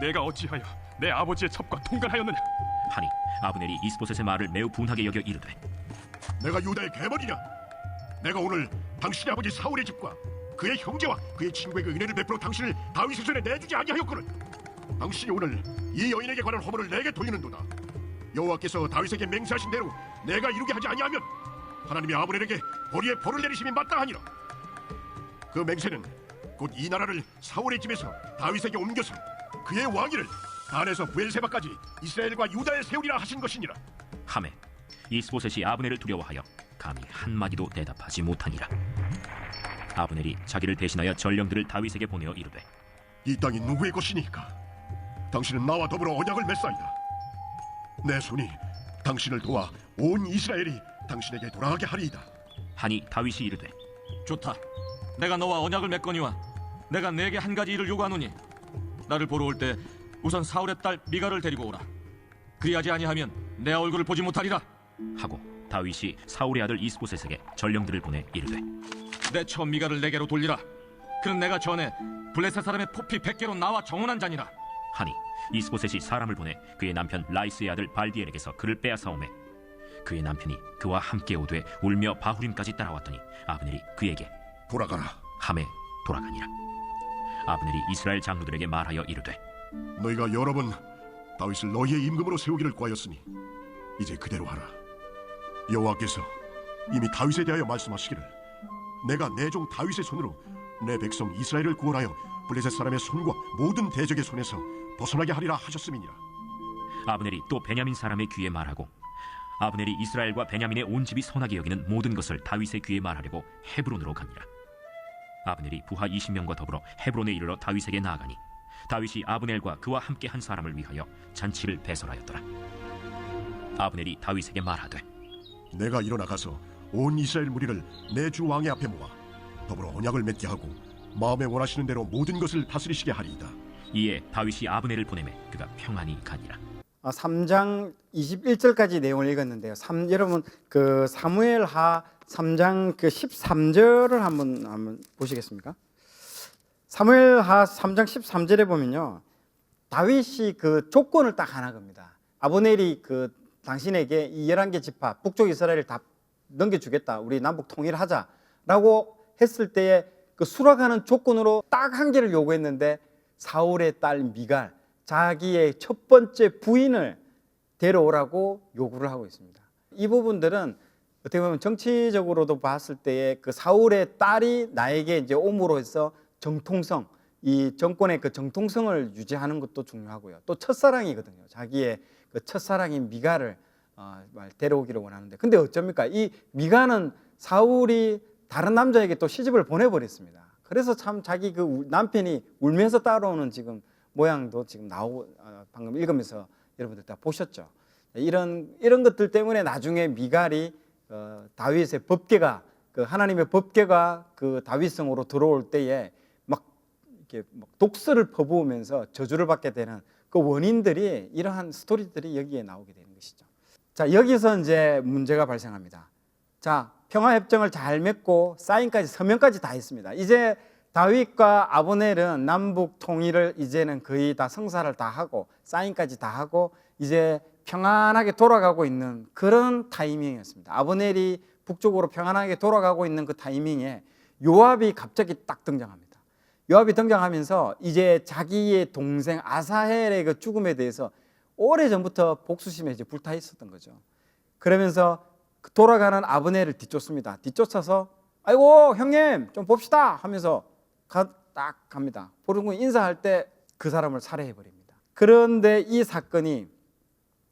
내가 어찌하여 내 아버지의 첩과 통관하였느냐 하니 아브넬이 이스보셋의 말을 매우 분하게 여겨 이르되 내가 유다의 괴물이냐? 내가 오늘 당신의 아버지 사울의 집과 그의 형제와 그의 친구에게 은혜를 베풀어 당신을 다윗의 손에 내주지 아니하였거늘. 당신이 오늘 이 여인에게 관한 허물을 내게 돌리는도다. 여호와께서 다윗에게 맹세하신 대로 내가 이루게 하지 아니하면 하나님이 아브넬에게 보리에 벌을 내리심이 마땅하니라. 그 맹세는 곧 이 나라를 사울의 집에서 다윗에게 옮겨서 그의 왕위를 단에서 부엘세바까지 이스라엘과 유다에 세우리라 하신 것이니라. 하매 이스보셋이 아브넬을 두려워하여 감히 한마디도 대답하지 못하니라. 아브넬이 자기를 대신하여 전령들을 다윗에게 보내어 이르되 이 땅이 누구의 것이니까? 당신은 나와 더불어 언약을 맺사이다. 내 손이 당신을 도와 온 이스라엘이 당신에게 돌아가게 하리이다. 하니 다윗이 이르되 좋다. 내가 너와 언약을 맺거니와 내가 네게 한 가지 일을 요구하노니 나를 보러 올 때 우선 사울의 딸 미갈을 데리고 오라. 그리하지 아니하면 내 얼굴을 보지 못하리라. 하고 다윗이 사울의 아들 이스보셋에게 전령들을 보내 이르되 내 처 미갈을 내게로 돌리라. 그는 내가 전에 블레셋 사람의 포피 100개로 나와 정언한 자니라. 하니 이스보셋이 사람을 보내 그의 남편 라이스의 아들 발디엘에게서 그를 빼앗아오매 그의 남편이 그와 함께 오되 울며 바후림까지 따라왔더니 아브넬이 그에게 돌아가라. 함에 돌아가니라. 아브넬이 이스라엘 장로들에게 말하여 이르되 너희가 여러 번 다윗을 너희의 임금으로 세우기를 구하였으니 이제 그대로 하라. 여호와께서 이미 다윗에 대하여 말씀하시기를 내가 내 종 다윗의 손으로 내 백성 이스라엘을 구원하여 블레셋 사람의 손과 모든 대적의 손에서 벗어나게 하리라 하셨음이니라. 아브넬이 또 베냐민 사람의 귀에 말하고 아브넬이 이스라엘과 베냐민의 온 집이 선하게 여기는 모든 것을 다윗의 귀에 말하려고 헤브론으로 갑니다. 아브넬이 부하 20명과 더불어 헤브론에 이르러 다윗에게 나아가니 다윗이 아브넬과 그와 함께 한 사람을 위하여 잔치를 배설하였더라. 아브넬이 다윗에게 말하되 내가 일어나 가서 온 이스라엘 무리를 내 주 왕의 앞에 모아 더불어 언약을 맺게 하고 마음에 원하시는 대로 모든 것을 다스리시게 하리이다. 이에 다윗이 아브넬을 보내매 그가 평안히 가니라. 3장 21절까지 내용을 읽었는데요. 여러분 그 사무엘하 3장 그 13절을 한번 보시겠습니까? 사무엘하 3장 13절에 보면요. 다윗이 그 조건을 딱 하나 겁니다. 아브넬이 그 당신에게 이 11개 지파 북쪽 이스라엘을 다 넘겨주겠다. 우리 남북 통일하자라고 했을 때에 그 수락하는 조건으로 딱 한 개를 요구했는데 사울의 딸 미갈 자기의 첫 번째 부인을 데려오라고 요구를 하고 있습니다. 이 부분들은 어떻게 보면 정치적으로도 봤을 때에 그 사울의 딸이 나에게 이제 옴으로 해서 정통성, 이 정권의 그 정통성을 유지하는 것도 중요하고요. 또 첫사랑이거든요. 자기의 그 첫사랑인 미갈을 데려오기를 원하는데, 근데 어쩝니까? 이 미갈은 사울이 다른 남자에게 또 시집을 보내버렸습니다. 그래서 참 자기 그 남편이 울면서 따라오는 지금 모양도 지금 나오고 방금 읽으면서 여러분들 다 보셨죠. 이런 것들 때문에 나중에 미갈이 다윗의 법궤가 그 하나님의 법궤가 그 다윗성으로 들어올 때에 막 이렇게 독서를 퍼부으면서 저주를 받게 되는 그 원인들이 이러한 스토리들이 여기에 나오게 되는 것이죠. 자, 여기서 이제 문제가 발생합니다. 자, 평화협정을 잘 맺고 사인까지 서명까지 다 했습니다. 이제 다윗과 아브넬은 남북 통일을 이제는 거의 다 성사를 다 하고 사인까지 다 하고 이제 평안하게 돌아가고 있는 그런 타이밍이었습니다. 아브넬이 북쪽으로 평안하게 돌아가고 있는 그 타이밍에 요압이 갑자기 딱 등장합니다. 요압이 등장하면서 이제 자기의 동생 아사헬의 그 죽음에 대해서 오래전부터 복수심에 이제 불타 있었던 거죠. 그러면서 돌아가는 아브넬을 뒤쫓습니다. 뒤쫓아서 아이고 형님 좀 봅시다 하면서 딱 갑니다. 보르고 인사할 때 그 사람을 살해해 버립니다. 그런데 이 사건이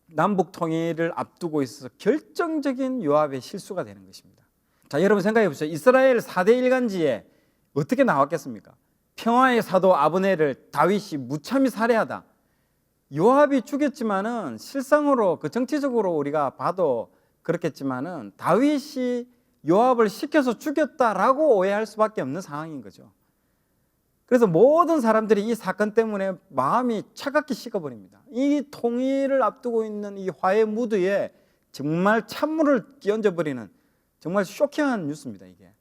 남북 통일을 앞두고 있어서 결정적인 요압의 실수가 되는 것입니다. 자, 여러분 생각해 보세요. 이스라엘 4대 일간지에 어떻게 나왔겠습니까? 평화의 사도 아브넬을 다윗이 무참히 살해하다. 요압이 죽였지만은 실상으로 그 정치적으로 우리가 봐도 그렇겠지만은 다윗이 요압을 시켜서 죽였다라고 오해할 수밖에 없는 상황인 거죠. 그래서 모든 사람들이 이 사건 때문에 마음이 차갑게 식어버립니다. 이 통일을 앞두고 있는 이 화해 무드에 정말 찬물을 끼얹어 버리는 정말 쇼킹한 뉴스입니다, 이게.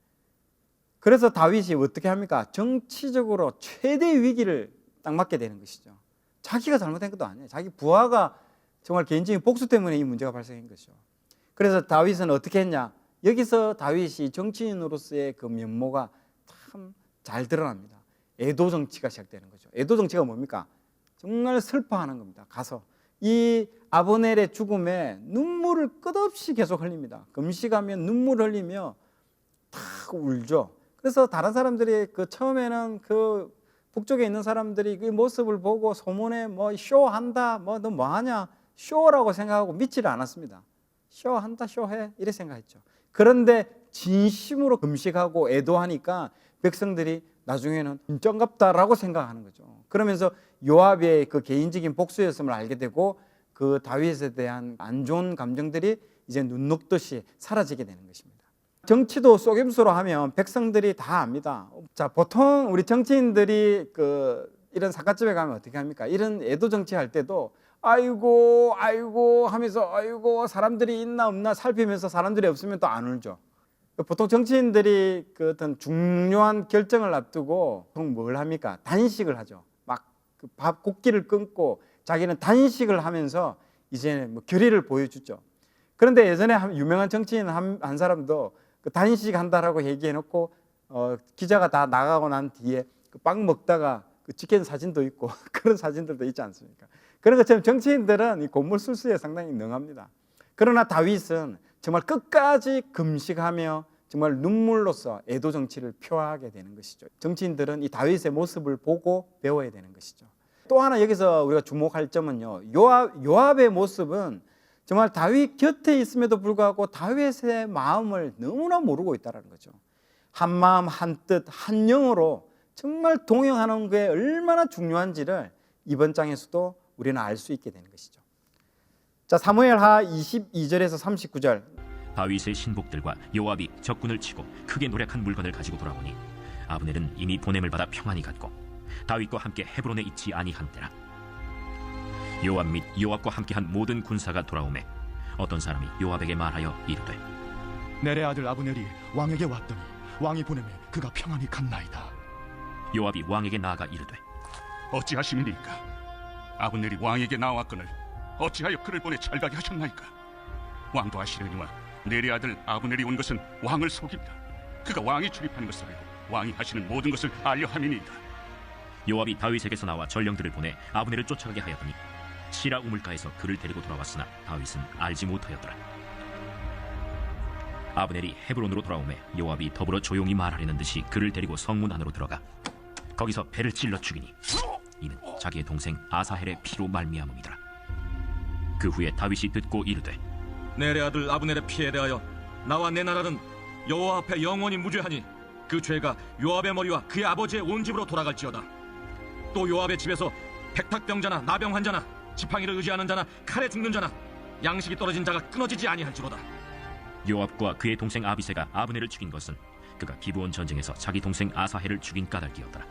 그래서 다윗이 어떻게 합니까? 정치적으로 최대 위기를 딱 맞게 되는 것이죠. 자기가 잘못한 것도 아니에요. 자기 부하가 정말 개인적인 복수 때문에 이 문제가 발생한 것이죠. 그래서 다윗은 어떻게 했냐? 여기서 다윗이 정치인으로서의 그 면모가 참 잘 드러납니다. 애도 정치가 시작되는 거죠. 애도 정치가 뭡니까? 정말 슬퍼하는 겁니다. 가서 이 아브넬의 죽음에 눈물을 끝없이 계속 흘립니다. 금식하면 눈물 흘리며 탁 울죠. 그래서 다른 사람들이 그 처음에는 그 북쪽에 있는 사람들이 그 모습을 보고 소문에 뭐 쇼한다, 뭐 너 뭐하냐, 쇼라고 생각하고 믿지를 않았습니다. 쇼한다, 쇼해 이래 생각했죠. 그런데 진심으로 금식하고 애도하니까 백성들이 나중에는 진정갑다라고 생각하는 거죠. 그러면서 요압의 그 개인적인 복수였음을 알게 되고 그 다윗에 대한 안 좋은 감정들이 이제 눈 녹듯이 사라지게 되는 것입니다. 정치도 속임수로 하면 백성들이 다 압니다. 자, 보통 우리 정치인들이 이런 사과집에 가면 어떻게 합니까? 이런 애도 정치할 때도 아이고 아이고 하면서 아이고 사람들이 있나 없나 살피면서 사람들이 없으면 또 안 울죠. 보통 정치인들이 그 어떤 중요한 결정을 앞두고 보통 뭘 합니까? 단식을 하죠. 막 그 밥 굽기를 끊고 자기는 단식을 하면서 이제 뭐 결의를 보여주죠. 그런데 예전에 한 유명한 정치인 한 사람도 그 단식한다라고 얘기해놓고 기자가 다 나가고 난 뒤에 그 빵 먹다가 그 찍힌 사진도 있고 그런 사진들도 있지 않습니까? 그런 것처럼 정치인들은 이 곡물 술수에 상당히 능합니다. 그러나 다윗은 정말 끝까지 금식하며 정말 눈물로써 애도 정치를 표하게 되는 것이죠. 정치인들은 이 다윗의 모습을 보고 배워야 되는 것이죠. 또 하나 여기서 우리가 주목할 점은요, 요압의 모습은 정말 다윗 곁에 있음에도 불구하고 다윗의 마음을 너무나 모르고 있다는 거죠. 한 마음 한 뜻 한 영으로 정말 동행하는 게 얼마나 중요한지를 이번 장에서도 우리는 알 수 있게 되는 것이죠. 자, 사무엘하 22절에서 39절. 다윗의 신복들과 요압이 적군을 치고 크게 노력한 물건을 가지고 돌아오니 아브넬은 이미 보냄을 받아 평안히 갔고 다윗과 함께 헤브론에 있지 아니한 때라. 요압 및 요압과 함께한 모든 군사가 돌아오매 어떤 사람이 요압에게 말하여 이르되 넬의 아들 아브넬이 왕에게 왔더니 왕이 보내매 그가 평안히 갔나이다. 요압이 왕에게 나아가 이르되 어찌하심니까? 아브넬이 왕에게 나왔거늘 어찌하여 그를 보내 잘가게 하셨나이까? 왕도 아시려니와 내리 아들 아브넬이 온 것은 왕을 속입니다. 그가 왕이 출입하는 것을 알고 왕이 하시는 모든 것을 알려 함이니이다. 요압이 다윗에게서 나와 전령들을 보내 아브넬을 쫓아가게 하였더니 시라 우물가에서 그를 데리고 돌아왔으나 다윗은 알지 못하였더라. 아브넬이 헤브론으로 돌아오매 요압이 더불어 조용히 말하려는 듯이 그를 데리고 성문 안으로 들어가 거기서 배를 찔러 죽이니 이는 자기의 동생 아사헬의 피로 말미암음이더라. 그 후에 다윗이 듣고 이르되 내의 아들 아브넬의 피에 대하여 나와 내 나라는 여호와 앞에 영원히 무죄하니 그 죄가 요압의 머리와 그의 아버지의 온 집으로 돌아갈지어다. 또 요압의 집에서 백탁병자나 나병 환자나 지팡이를 의지하는 자나 칼에 죽는 자나 양식이 떨어진 자가 끊어지지 아니할지로다. 요압과 그의 동생 아비새가 아브넬을 죽인 것은 그가 기브온 전쟁에서 자기 동생 아사헬을 죽인 까닭이었더라.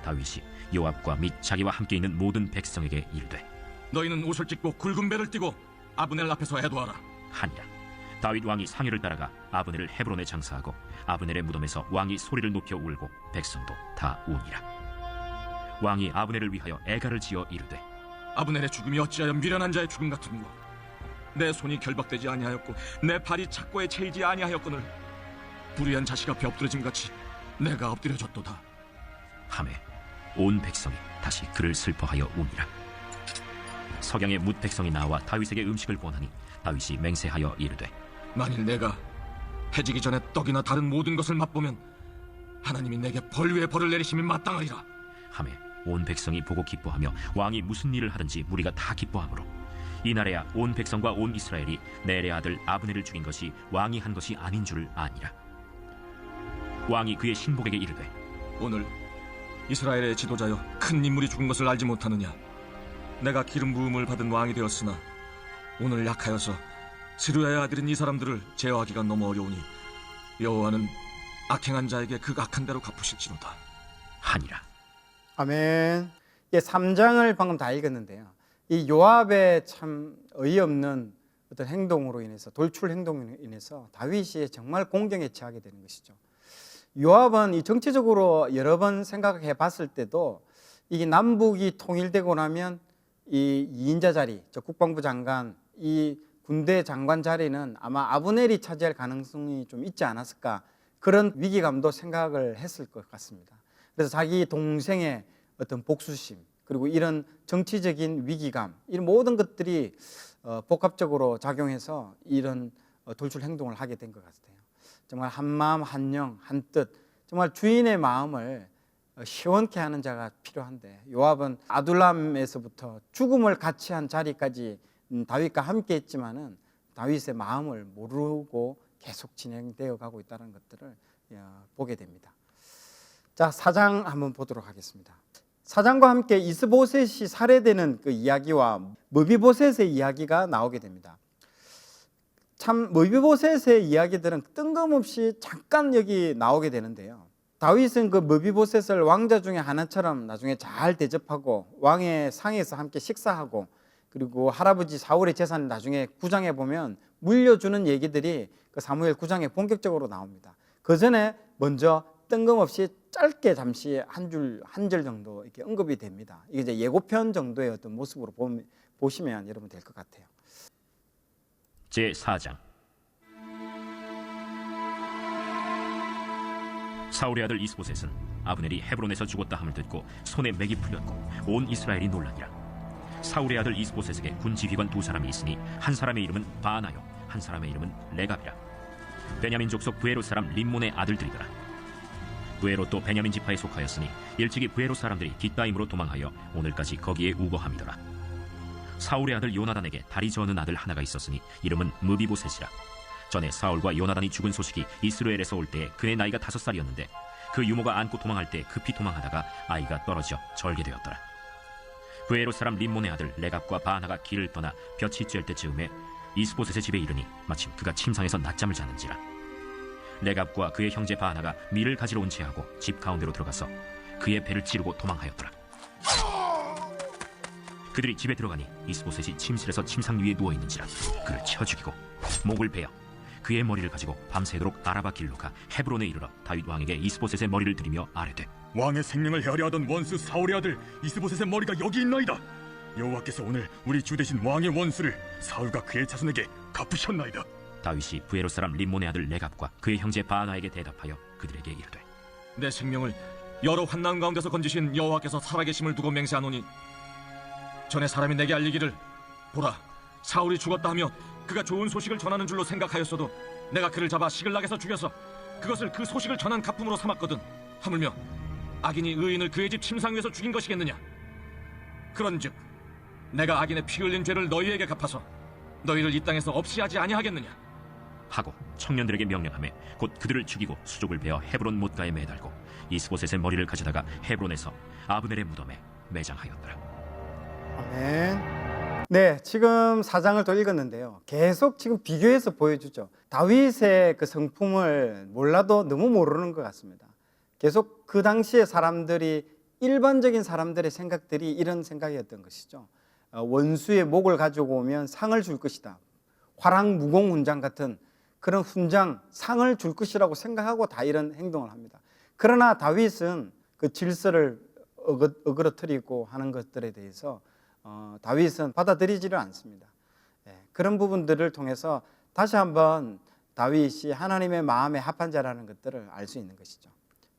다윗이 요압과 및 자기와 함께 있는 모든 백성에게 이르되 너희는 옷을 찢고 굵은 배를 띠고 아브넬 앞에서 애도하라 하니라. 다윗 왕이 상유를 따라가 아브넬을 헤브론에 장사하고 아브넬의 무덤에서 왕이 소리를 높여 울고 백성도 다 우니라. 왕이 아브넬을 위하여 애가를 지어 이르되 아브넬의 죽음이 어찌하여 미련한 자의 죽음 같은고? 내 손이 결박되지 아니하였고 내 발이 착고에 채이지 아니하였거늘 불의한 자식 앞에 엎드려짐 같이 내가 엎드려졌도다. 하매 온 백성이 다시 그를 슬퍼하여 우니라. 석양의 뭇 백성이 나와 다윗에게 음식을 권하니 다윗이 맹세하여 이르되 만일 내가 해지기 전에 떡이나 다른 모든 것을 맛보면 하나님이 내게 벌 위에 벌을 내리심이 마땅하리라. 하매 온 백성이 보고 기뻐하며 왕이 무슨 일을 하든지 무리가 다 기뻐하므로 이날에야 온 백성과 온 이스라엘이 넬의 아들 아브넬을 죽인 것이 왕이 한 것이 아닌 줄을 아니라. 왕이 그의 신복에게 이르되 오늘 이스라엘의 지도자여 큰 인물이 죽은 것을 알지 못하느냐? 내가 기름 부음을 받은 왕이 되었으나 오늘 약하여서 스루야의 아들인 이 사람들을 제어하기가 너무 어려우니 여호와는 악행한 자에게 그 악한 대로 갚으실지로다 하니라. 아멘. 3장을 방금 다 읽었는데요. 이 요압의 참 어이없는 어떤 행동으로 인해서 돌출 행동으로 인해서 다윗이 정말 공경에 처하게 되는 것이죠. 요압은 이 정치적으로 여러 번 생각해 봤을 때도 이게 남북이 통일되고 나면 이 2인자 자리, 저 국방부 장관, 이 군대 장관 자리는 아마 아브넬이 차지할 가능성이 좀 있지 않았을까, 그런 위기감도 생각을 했을 것 같습니다. 그래서 자기 동생의 어떤 복수심, 그리고 이런 정치적인 위기감, 이런 모든 것들이 복합적으로 작용해서 이런 돌출 행동을 하게 된 것 같아요. 정말 한 마음 한 영 한 뜻, 정말 주인의 마음을 시원케 하는 자가 필요한데 요압은 아둘람에서부터 죽음을 같이 한 자리까지 다윗과 함께 했지만은 다윗의 마음을 모르고 계속 진행되어 가고 있다는 것들을 보게 됩니다. 자, 4장 한번 보도록 하겠습니다. 4장과 함께 이스보셋이 살해되는 그 이야기와 머비보셋의 이야기가 나오게 됩니다. 참 머비보셋의 이야기들은 뜬금없이 잠깐 여기 나오게 되는데요. 다윗은 그 머비보셋을 왕자 중에 하나처럼 나중에 잘 대접하고 왕의 상에서 함께 식사하고 그리고 할아버지 사울의 재산을 나중에 9장에 보면 물려주는 얘기들이 그 사무엘 9장에 본격적으로 나옵니다. 그 전에 먼저 뜬금없이 짧게 잠시 한 절 정도 이렇게 언급이 됩니다. 이게 이제 예고편 정도의 어떤 모습으로 보시면 여러분 될 것 같아요. 제 4장. 사울의 아들 이스보셋은 아브넬이 헤브론에서 죽었다 함을 듣고 손에 맥이 풀렸고 온 이스라엘이 놀라니라. 사울의 아들 이스보셋에게 군 지휘관 2사람이 있으니 한 사람의 이름은 바나요, 한 사람의 이름은 레갑이라. 베냐민 족속 브에롯 사람 림몬의 아들들이더라. 브에롯도 베냐민 지파에 속하였으니 일찍이 브에롯 사람들이 깃다임으로 도망하여 오늘까지 거기에 우거함이더라. 사울의 아들 요나단에게 다리 저는 아들 하나가 있었으니 이름은 무비보셋이라. 전에 사울과 요나단이 죽은 소식이 이스라엘에서 올 때에 그의 나이가 5살이었는데 그 유모가 안고 도망할 때 급히 도망하다가 아이가 떨어져 절게 되었더라. 브에롯 사람 림몬의 아들 레갑과 바나가 길을 떠나 볕이 쬐을 때쯤에 이스보셋의 집에 이르니 마침 그가 침상에서 낮잠을 자는지라. 레갑과 그의 형제 바나가 밀을 가지러 온 채하고 집 가운데로 들어가서 그의 배를 찌르고 도망하였더라. 그들이 집에 들어가니 이스보셋이 침실에서 침상 위에 누워 있는지라 그를 쳐 죽이고 목을 베어 그의 머리를 가지고 밤새도록 아라바 길로 가 헤브론에 이르러 다윗 왕에게 이스보셋의 머리를 들이며 아뢰되 왕의 생명을 헤아려하던 원수 사울의 아들 이스보셋의 머리가 여기 있나이다. 여호와께서 오늘 우리 주 대신 왕의 원수를 사울과 그의 자손에게 갚으셨나이다. 다윗이 브에롯 사람 림몬의 아들 레갑과 그의 형제 바나에게 대답하여 그들에게 이르되 내 생명을 여러 환난 가운데서 건지신 여호와께서 살아계심을 두고 맹세하노니 전에 사람이 내게 알리기를 보라 사울이 죽었다 하며 그가 좋은 소식을 전하는 줄로 생각하였어도 내가 그를 잡아 시글락에서 죽여서 그것을 그 소식을 전한 가품으로 삼았거든. 하물며 악인이 의인을 그의 집 침상 위에서 죽인 것이겠느냐. 그런즉 내가 악인의 피 흘린 죄를 너희에게 갚아서 너희를 이 땅에서 없이 하지 아니하겠느냐 하고 청년들에게 명령하며 곧 그들을 죽이고 수족을 베어 헤브론 못가에 매달고 이스보셋의 머리를 가져다가 헤브론에서 아브넬의 무덤에 매장하였더라. 아멘. 네, 지금 4장을 또 읽었는데요. 계속 지금 비교해서 보여주죠. 다윗의 그 성품을 몰라도 너무 모르는 것 같습니다. 계속 그 당시의 사람들이 일반적인 사람들의 생각들이 이런 생각이었던 것이죠. 원수의 목을 가지고 오면 상을 줄 것이다. 화랑무공훈장 같은 그런 훈장, 상을 줄 것이라고 생각하고 다 이런 행동을 합니다. 그러나 다윗은 그 질서를 어그러뜨리고 하는 것들에 대해서 다윗은 받아들이지를 않습니다. 그런 부분들을 통해서 다시 한번 다윗이 하나님의 마음에 합한 자라는 것들을 알 수 있는 것이죠.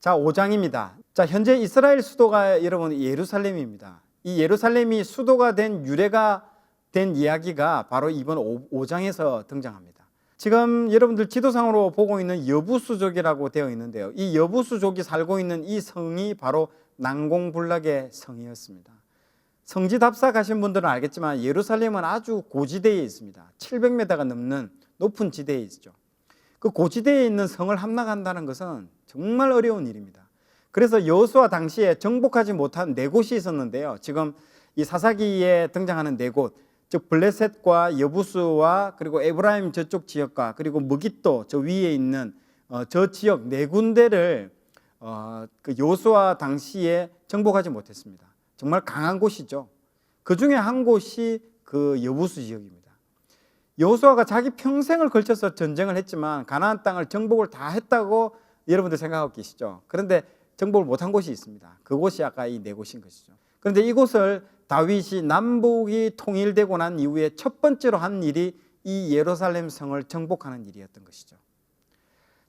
자, 5장입니다. 자, 현재 이스라엘 수도가 여러분 예루살렘입니다. 이 예루살렘이 수도가 된 유래가 된 이야기가 바로 이번 5장에서 등장합니다. 지금 여러분들 지도상으로 보고 있는 여부수족이라고 되어 있는데요. 이 여부수족이 살고 있는 이 성이 바로 난공불락의 성이었습니다. 성지 답사 가신 분들은 알겠지만 예루살렘은 아주 고지대에 있습니다. 700m가 넘는 높은 지대에 있죠. 그 고지대에 있는 성을 함락한다는 것은 정말 어려운 일입니다. 그래서 여호수아 당시에 정복하지 못한 4곳이 있었는데요. 지금 이 사사기에 등장하는 4곳, 즉 블레셋과 여부스와 그리고 에브라임 저쪽 지역과 그리고 무깃도 저 위에 있는 저 지역 4군데를 그 여호수아 당시에 정복하지 못했습니다. 정말 강한 곳이죠. 그 중에 한 곳이 그 여부스 지역입니다. 여호수아가 자기 평생을 걸쳐서 전쟁을 했지만 가나안 땅을 정복을 다 했다고 여러분들 생각하고 계시죠. 그런데 정복을 못한 곳이 있습니다. 그곳이 아까 이 4곳인 것이죠. 그런데 이곳을 다윗이 남북이 통일되고 난 이후에 첫 번째로 한 일이 이 예루살렘 성을 정복하는 일이었던 것이죠.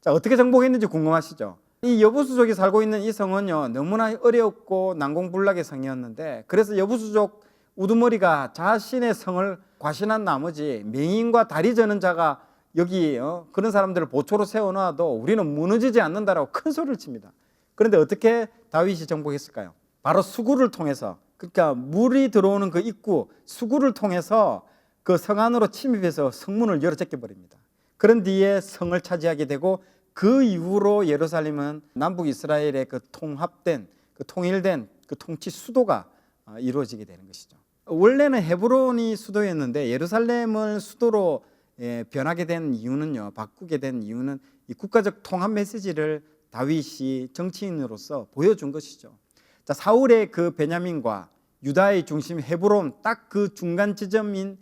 자, 어떻게 정복했는지 궁금하시죠? 이 여부수족이 살고 있는 이 성은요, 너무나 어렵고 난공불락의 성이었는데, 그래서 여부수족 우두머리가 자신의 성을 과신한 나머지 맹인과 다리 저는 자가 여기 그런 사람들을 보초로 세워놔도 우리는 무너지지 않는다라고 큰 소리를 칩니다. 그런데 어떻게 다윗이 정복했을까요? 바로 수구를 통해서, 그러니까 물이 들어오는 그 입구 수구를 통해서 그 성 안으로 침입해서 성문을 열어 제껴 버립니다. 그런 뒤에 성을 차지하게 되고 그 이후로 예루살렘은 남북 이스라엘의 그 통합된, 그 통일된 그 통치 수도가 이루어지게 되는 것이죠. 원래는 헤브론이 수도였는데 예루살렘을 수도로 변하게 된 이유는요, 바꾸게 된 이유는 이 국가적 통합 메시지를 다윗이 정치인으로서 보여준 것이죠. 자, 사울의 그 베냐민과 유다의 중심 헤브론 딱 그 중간 지점인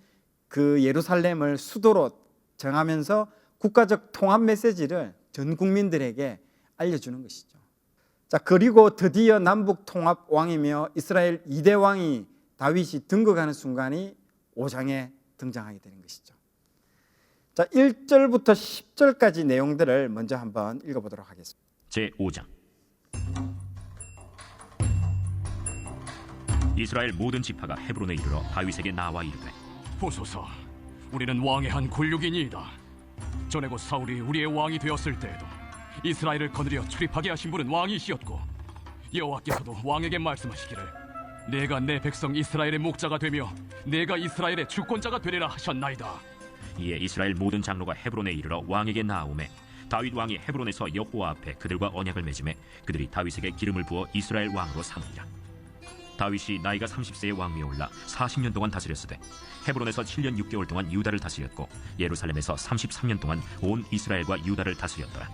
그 예루살렘을 수도로 정하면서 국가적 통합 메시지를 전 국민들에게 알려주는 것이죠. 자, 그리고 드디어 남북 통합 왕이며 이스라엘 2대 왕이 다윗이 등극하는 순간이 5장에 등장하게 되는 것이죠. 자, 1절부터 10절까지 내용들을 먼저 한번 읽어보도록 하겠습니다. 제5장. 이스라엘 모든 지파가 헤브론에 이르러 다윗에게 나와 이르되, 보소서, 우리는 왕의 한 굴욕이니이다. 전에 곧 사울이 우리의 왕이 되었을 때에도 이스라엘을 거느려 출입하게 하신 분은 왕이시었고, 여호와께서도 왕에게 말씀하시기를 내가 내 백성 이스라엘의 목자가 되며 내가 이스라엘의 주권자가 되리라 하셨나이다. 이에 이스라엘 모든 장로가 헤브론에 이르러 왕에게 나아오매 다윗 왕이 헤브론에서 여호와 앞에 그들과 언약을 맺음에 그들이 다윗에게 기름을 부어 이스라엘 왕으로 삼으니라. 다윗이 나이가 30세의 왕위에 올라 40년 동안 다스렸으되 헤브론에서 7년 6개월 동안 유다를 다스렸고 예루살렘에서 33년 동안 온 이스라엘과 유다를 다스렸더라.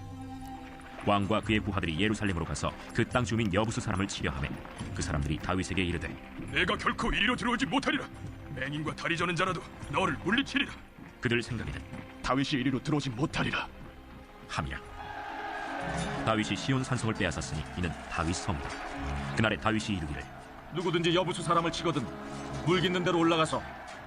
왕과 그의 부하들이 예루살렘으로 가서 그 땅 주민 여부수 사람을 치려하매 그 사람들이 다윗에게 이르되, 내가 결코 이리로 들어오지 못하리라. 맹인과 다리 저는 자라도 너를 물리치리라. 그들 생각에는 다윗이 이리로 들어오지 못하리라 함이라. 다윗이 시온 산성을 빼앗았으니 이는 다윗 성이라. 그날에 다윗이 이르기를, 누구든지 여부수 사람을 치거든 물 깃는 데로 올라가서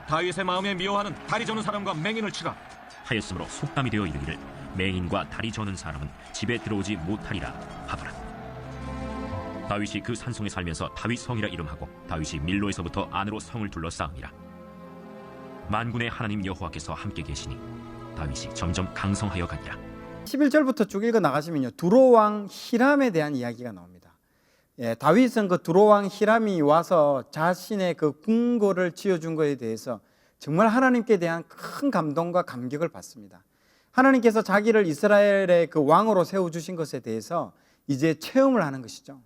다윗의 마음에 미워하는 다리 저는 사람과 맹인을 치라 하였으므로 속담이 되어 이르기를 맹인과 다리 저는 사람은 집에 들어오지 못하리라 하더라. 다윗이 그 산성에 살면서 다윗 성이라 이름하고 다윗이 밀로에서부터 안으로 성을 둘러싸음이라. 만군의 하나님 여호와께서 함께 계시니 다윗이 점점 강성하여 가니라. 11절부터 쭉 읽어 나가시면요, 두로왕 히람에 대한 이야기가 나옵니다. 다윗은 그 두로왕 히람이 와서 자신의 그 궁궐을 지어준 것에 대해서 정말 하나님께 대한 큰 감동과 감격을 받습니다. 하나님께서 자기를 이스라엘의 그 왕으로 세워주신 것에 대해서 이제 체험을 하는 것이죠.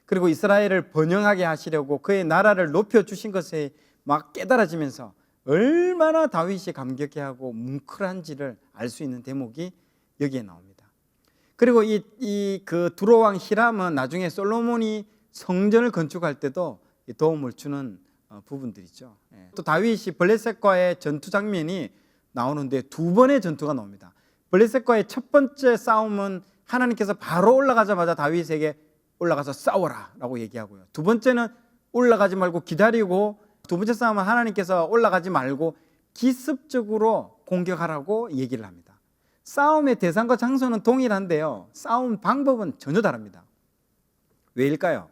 그리고 이스라엘을 번영하게 하시려고 그의 나라를 높여주신 것에 막 깨달아지면서 얼마나 다윗이 감격해하고 뭉클한지를 알 수 있는 대목이 여기에 나옵니다. 그리고 그 두로왕 히람은 나중에 솔로몬이 성전을 건축할 때도 도움을 주는 부분들이죠. 또 다윗이 블레셋과의 전투 장면이 나오는데 두 번의 전투가 나옵니다. 블레셋과의 첫 번째 싸움은 하나님께서 바로 올라가자마자 다윗에게 올라가서 싸워라 라고 얘기하고요. 두 번째는 올라가지 말고 기다리고, 두 번째 싸움은 하나님께서 올라가지 말고 기습적으로 공격하라고 얘기를 합니다. 싸움의 대상과 장소는 동일한데요, 싸움 방법은 전혀 다릅니다. 왜일까요?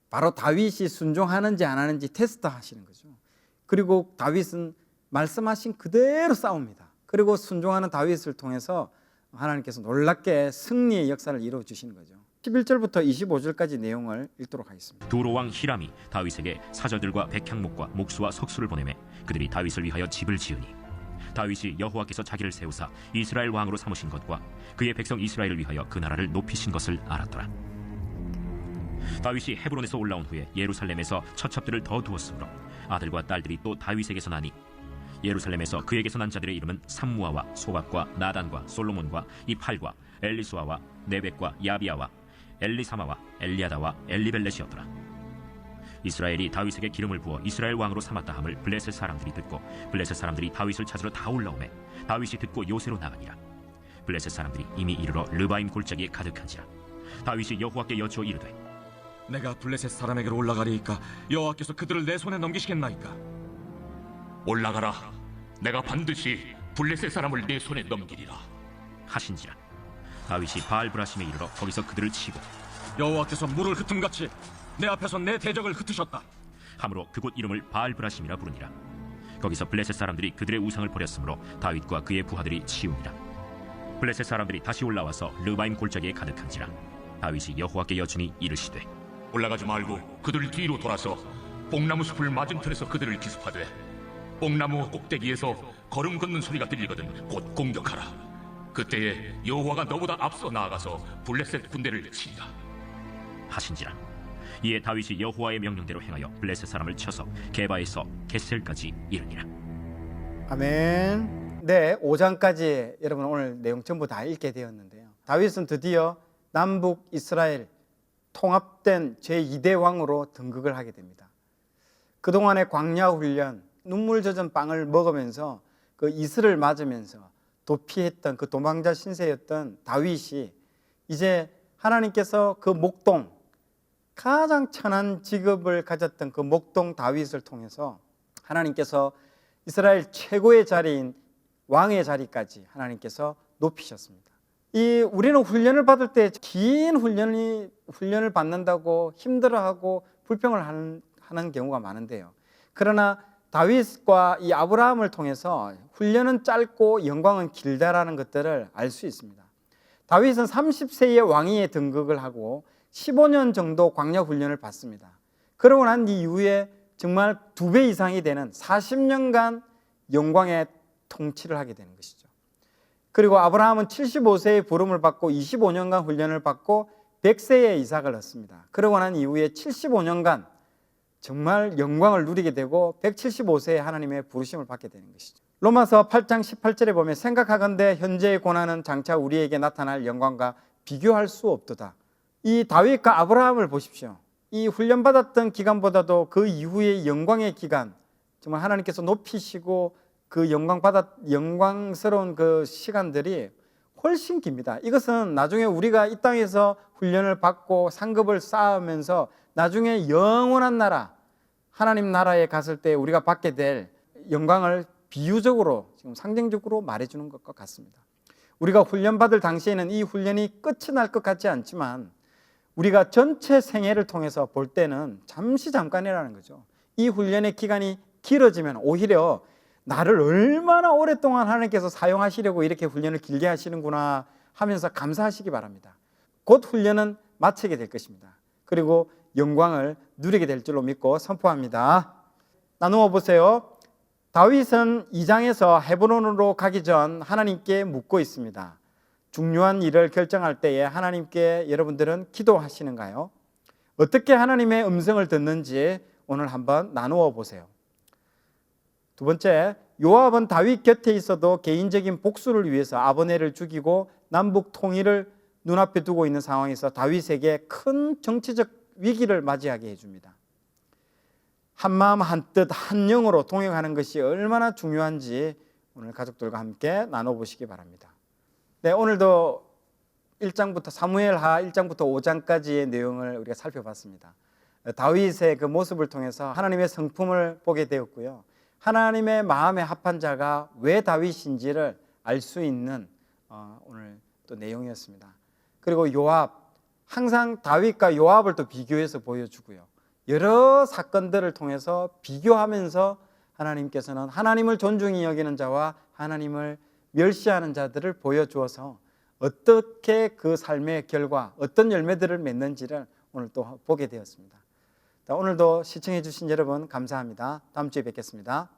바로 다윗이 순종하는지 안 하는지 테스트 하시는 거죠. 그리고 다윗은 말씀하신 그대로 싸웁니다. 그리고 순종하는 다윗을 통해서 하나님께서 놀랍게 승리의 역사를 이루어 주시는 거죠. 11절부터 25절까지 내용을 읽도록 하겠습니다. 두로왕 히람이 다윗에게 사절들과 백향목과 목수와 석수를 보내매 그들이 다윗을 위하여 집을 지으니 다윗이 여호와께서 자기를 세우사 이스라엘 왕으로 삼으신 것과 그의 백성 이스라엘을 위하여 그 나라를 높이신 것을 알았더라. 다윗이 헤브론에서 올라온 후에 예루살렘에서 처첩들을 더 두었으므로 아들과 딸들이 또 다윗에게서 나니 예루살렘에서 그에게서 난 자들의 이름은 삼무아와 소박과 나단과 솔로몬과 이팔과 엘리수아와 네벡과 야비아와 엘리사마와 엘리아다와 엘리벨렛이었더라. 이스라엘이 다윗에게 기름을 부어 이스라엘 왕으로 삼았다 함을 블레셋 사람들이 듣고 블레셋 사람들이 다윗을 찾으러 다 올라오매 다윗이 듣고 요새로 나가니라. 블레셋 사람들이 이미 이르러 르바임 골짜기에 가득한지라. 다윗이 여호와께 여쭈어 이르되, 내가 블레셋 사람에게로 올라가리이까 여호와께서 그들을 내 손에 넘기시겠나이까? 올라가라. 내가 반드시 블레셋 사람을 내 손에 넘기리라 하신지라. 다윗이 바알브라심에 이르러 거기서 그들을 치고 여호와께서 물을 흩음같이 내 앞에서 내 대적을 흩으셨다 함으로 그곳 이름을 바알브라심이라 부르니라. 거기서 블레셋 사람들이 그들의 우상을 버렸으므로 다윗과 그의 부하들이 치우니라. 블레셋 사람들이 다시 올라와서 르바임 골짜기에 가득한지라. 다윗이 여호와께 여쭈니 이르시되 올라가지 말고 그들 뒤로 돌아서 뽕나무 숲을 맞은편에서 그들을 기습하되 뽕나무 꼭대기에서 걸음 걷는 소리가 들리거든 곧 공격하라. 그때에 여호와가 너보다 앞서 나아가서 블레셋 군대를 치리라. 하신지라. 이에 다윗이 여호와의 명령대로 행하여 블레셋 사람을 쳐서 게바에서 겟셀까지 이르니라. 아멘. 네, 5장까지 여러분 오늘 내용 전부 다 읽게 되었는데요. 다윗은 드디어 남북 이스라엘 통합된 제2대 왕으로 등극을 하게 됩니다. 그동안의 광야 훈련, 눈물 젖은 빵을 먹으면서 그 이슬을 맞으면서 도피했던 그 도망자 신세였던 다윗이 이제 하나님께서 그 목동, 가장 천한 직업을 가졌던 그 목동 다윗을 통해서 하나님께서 이스라엘 최고의 자리인 왕의 자리까지 하나님께서 높이셨습니다. 우리는 훈련을 받을 때 긴 훈련을 받는다고 힘들어하고 불평을 하는 경우가 많은데요. 그러나 다윗과 이 아브라함을 통해서 훈련은 짧고 영광은 길다라는 것들을 알 수 있습니다. 다윗은 30세의 왕위에 등극을 하고 15년 정도 광야 훈련을 받습니다. 그러고 난 이후에 정말 2배 이상이 되는 40년간 영광의 통치를 하게 되는 것이죠. 그리고 아브라함은 75세의 부름을 받고 25년간 훈련을 받고 100세에 이삭을 얻습니다. 그러고 난 이후에 75년간 정말 영광을 누리게 되고 175세에 하나님의 부르심을 받게 되는 것이죠. 로마서 8장 18절에 보면 생각하건대 현재의 고난은 장차 우리에게 나타날 영광과 비교할 수 없도다. 이 다윗과 아브라함을 보십시오. 이 훈련받았던 기간보다도 그 이후의 영광의 기간, 정말 하나님께서 높이시고 그 영광스러운 그 시간들이 훨씬 깁니다. 이것은 나중에 우리가 이 땅에서 훈련을 받고 상급을 쌓으면서 나중에 영원한 나라, 하나님 나라에 갔을 때 우리가 받게 될 영광을 비유적으로 지금 상징적으로 말해주는 것과 같습니다. 우리가 훈련받을 당시에는 이 훈련이 끝이 날 것 같지 않지만 우리가 전체 생애를 통해서 볼 때는 잠깐이라는 거죠. 이 훈련의 기간이 길어지면 오히려 나를 얼마나 오랫동안 하나님께서 사용하시려고 이렇게 훈련을 길게 하시는구나 하면서 감사하시기 바랍니다. 곧 훈련은 마치게 될 것입니다. 그리고 영광을 누리게 될 줄로 믿고 선포합니다. 나누어 보세요. 다윗은 2장에서 헤브론으로 가기 전 하나님께 묻고 있습니다. 중요한 일을 결정할 때에 하나님께 여러분들은 기도하시는가요? 어떻게 하나님의 음성을 듣는지 오늘 한번 나누어 보세요. 두 번째, 요압은 다윗 곁에 있어도 개인적인 복수를 위해서 아브넬을 죽이고 남북 통일을 눈앞에 두고 있는 상황에서 다윗에게 큰 정치적 위기를 맞이하게 해줍니다. 한마음 한뜻 한영으로 동행하는 것이 얼마나 중요한지 오늘 가족들과 함께 나눠보시기 바랍니다. 네, 오늘도 1장부터 사무엘하 1장부터 5장까지의 내용을 우리가 살펴봤습니다. 다윗의 그 모습을 통해서 하나님의 성품을 보게 되었고요. 하나님의 마음에 합한 자가 왜 다윗인지를 알 수 있는 오늘 또 내용이었습니다. 그리고 요압, 항상 다윗과 요압을 또 비교해서 보여주고요. 여러 사건들을 통해서 비교하면서 하나님께서는 하나님을 존중히 여기는 자와 하나님을 멸시하는 자들을 보여주어서 어떻게 그 삶의 결과, 어떤 열매들을 맺는지를 오늘 또 보게 되었습니다. 오늘도 시청해 주신 여러분 감사합니다. 다음 주에 뵙겠습니다.